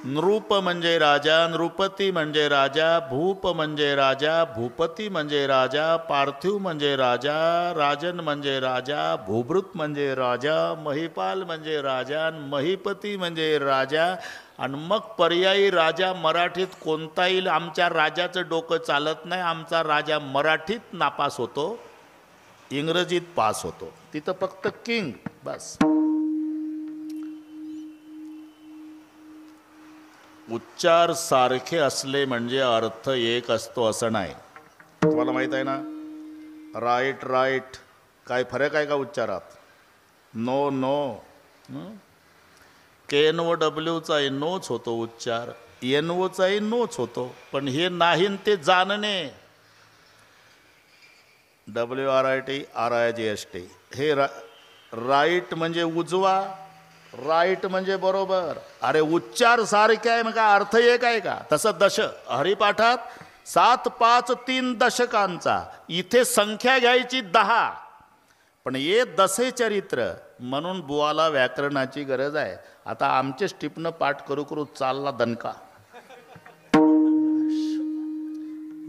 नृप म्हणजे राजा, नृपती म्हणजे राजा, भूप म्हणजे राजा, भूपती म्हणजे राजा, पार्थिव म्हणजे राजा, राजन म्हणजे राजा, भूभृत म्हणजे राजा, महिपाल म्हणजे राजा, महिपती म्हणजे राजा. आणि मग पर्यायी राजा मराठीत कोणता येईल? आमच्या राजाचं डोकं चालत नाही. आमचा राजा मराठीत नापास होतो, इंग्रजीत पास होतो. तिथं फक्त किंग बस. उच्चार सारखे असले म्हणजे अर्थ एक असतो असं नाही. तुम्हाला माहित आहे ना, राईट राईट काय फरक आहे का उच्चारात? No no. KNOWचाही नोच होतो उच्चार, NOचाही नोच होतो. पण हे नाही ते जाणणे. WRIT RIGST हे राईट म्हणजे उजवा, राईट म्हणजे बरोबर. अरे उच्चार सारखे आहे मग अर्थ एक आहे का? तसं दश हरिपाठात 7 5 3 दशकांचा. इथे संख्या घ्यायची 10. पण ये दसे चरित्र म्हणून बुवाला व्याकरणाची गरज आहे. आता आमचे स्टिपनं पाठ करू करू चालला दणका.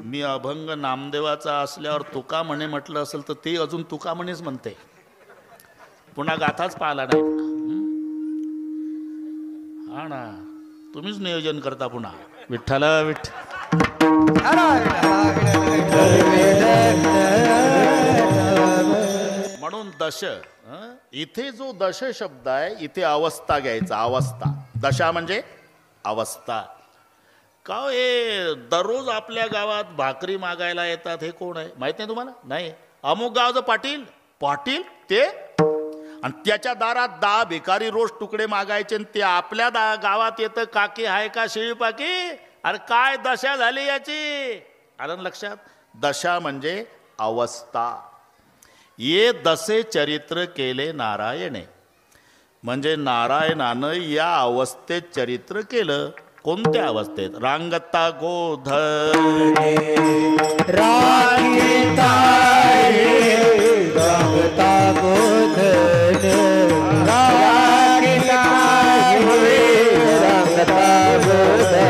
मी अभंग नामदेवाचा असल्यावर तुका म्हणे म्हटलं असेल तर ते अजून तुका म्हणेच म्हणते. पुन्हा गाथाच पाहिला नाही. हा ना, तुम्हीच नियोजन करता पुन्हा. विठ्ठल म्हणून दश. इथे जो दश शब्द आहे इथे अवस्था घ्यायचा. अवस्था. दशा म्हणजे अवस्था. का हे दररोज आपल्या गावात भाकरी मागायला येतात हे कोण आहे माहित नाही तुम्हाला? नाही. अमुक गावचं पाटील. पाटील ते, आणि त्याच्या दारात 10 भिकारी रोज तुकडे मागायचे आणि ते आपल्या गावात येतं, काकी आहे का शेळी पाकी? अरे काय दशा झाली याची? आलं लक्षात? दशा म्हणजे अवस्था. ये दसे चरित्र केले नारायणे म्हणजे नारायणानं या अवस्थेत चरित्र केलं. कोणत्या अवस्थेत? रांगता गोधने रांगता गोधने रांगता गोधने रांगता गोधने.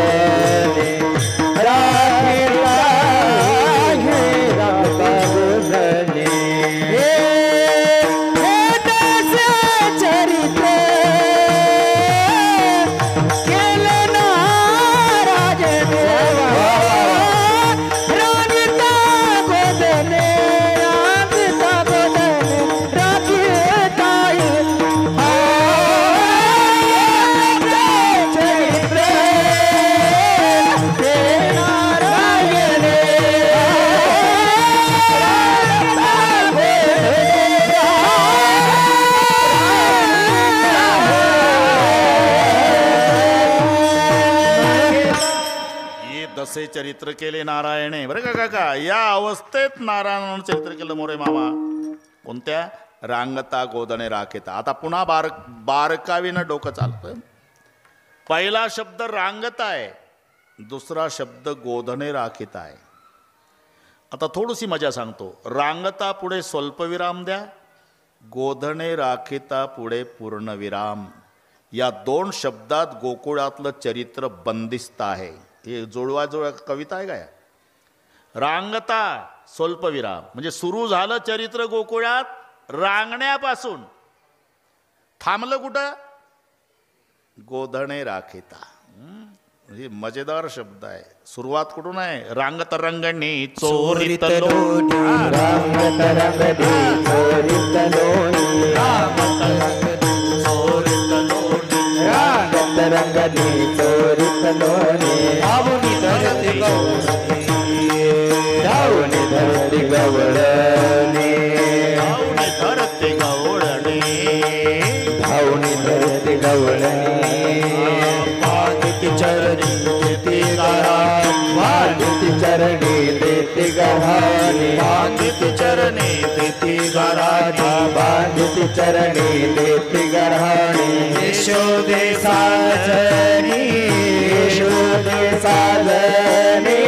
दसे चरित्र केले नारायणे. बरं का काका, या अवस्थेत नारायणानं चरित्र केलं मोरे मामा. कोणत्या? रांगता गोधने राखेता. आता पुन्हा बारकावीनं डोकं चालतं. पहिला शब्द रांगता आहे, दुसरा शब्द गोधने राखिता आहे. आता थोडीशी मजा सांगतो. रांगता पुढे स्वल्पविराम द्या, गोधने राखिता पुढे पूर्णविराम. या 2 शब्दात गोकुळातलं चरित्र बंदिस्त आहे. हे जुळवा कविता आहे काय? रांगता स्वल्पविराम म्हणजे सुरू झालं चरित्र गोकुळात रांगण्यापासून. थांबलं कुठं? गोधने राखिता. हे मजेदार शब्द आहे. सुरुवात कुठून आहे? रांगत रंगणी चोरीत लोणी, रांगत रंगणी चोरीत लोणी, रांगत रंगणी चोरीत लोणी, रांगत रंगणी चोरीत लोणी. धावून धरती गवळणी, धावून धरती गवळणी, देती गऱ्हाणी बांधिती चरणी देती गऱ्हाणी बांधिती चरणी देती गऱ्हाणी बांधिती चरणी देती गऱ्हाणी यशोदे साजनी यशोदे साजनी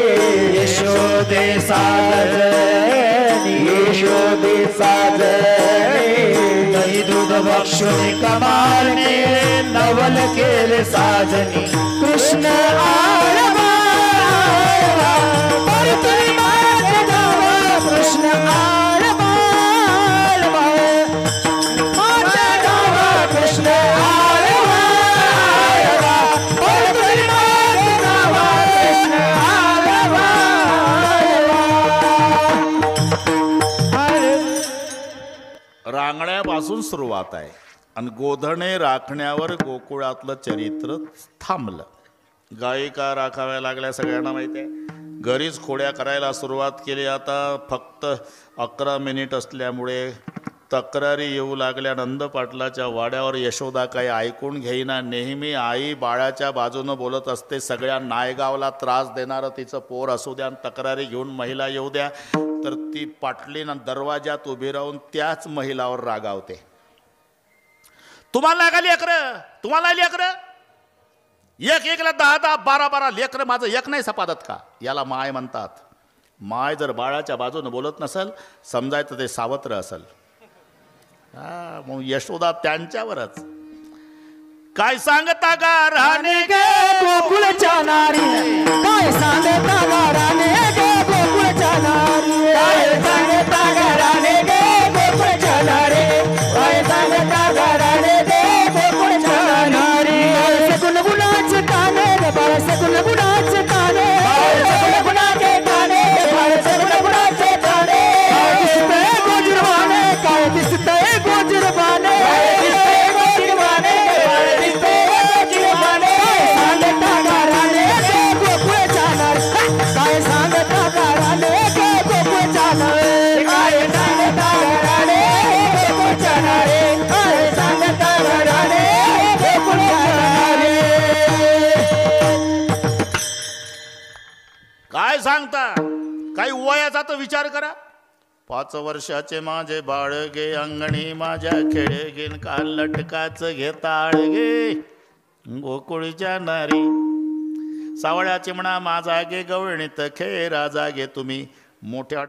यशोदे साजनी यशोदे साजनी दही दूध बक्षुन कमालने नवल केले साजनी कृष्ण आळवा परतुरी माझे गावा कृष्ण आळवा माझे गावा कृष्ण आळवा परतुरी माझे गावा कृष्ण आळवा रांगण्यापासून सुरुवात आहे आणि गोधणे राखण्यावर गोकुळातलं चरित्र थांबलं. गायिका राखाव्या लागल्या सगळ्यांना माहिती आहे. घरीच खोड्या करायला सुरुवात केली. आता फक्त 11 मिनिट असल्यामुळे तक्रारी येऊ लागल्या. नंद पाटलाच्या वाड्यावर यशोदा काही ऐकून घेईना. नेहमी आई बाळाच्या बाजूनं बोलत असते. सगळ्या नायगावला त्रास देणारं तिचं पोर असू द्या, तक्रारी घेऊन महिला येऊ द्या, तर ती पाटलीनं दरवाजात उभी राहून त्याच महिलावर रागावते. तुम्हाला नाही का लेकरं? तुम्हाला लेकरं? एक एकला 10-10, 12-12 लेकरं, माझं एक नाही सपादत का? याला माय म्हणतात. माय जर बाळाच्या बाजूने बोलत नसेल समजायचं ते सावत्र असेल. हा, मग यशोदा त्यांच्यावरच. काय सांगता गाराने गे गोकुळच्या नारी काय सांगता गाराने गे गोकुळच्या नारी काय सांगता गाराने गे गोकुळच्या नारी काय सांगता गाराने गे गोकुळच्या नारी गुणगुणाचे ताने रे बाळसे गुणगुणाचे ताने गुणगुणाचे ताने बाळसे गुणगुणाचे ताने दिसते गोजरवाने काय दिसते गोजरवाने दिसते गोजरवाने दिसते गोजरवाने सांगता गाराने गे गोकुळच्या नारी काय सांगता गाराने गे गोकुळच्या नारी काय सांगता गाराने गे गोकुळच्या नारी काय सांगता गाराने गे गोकुळच्या नारी काय सांगता? काही वयाचा तर विचार करा. 5 वर्षाचे माझे बाळ गे अंगणी माझ्या खेळे घेन का लटकाच घेताळ गे गोकुळच्या नारी सावळ्या चिमणा माझा गे गवळणीत खे राजा गे तुम्ही मोठ्या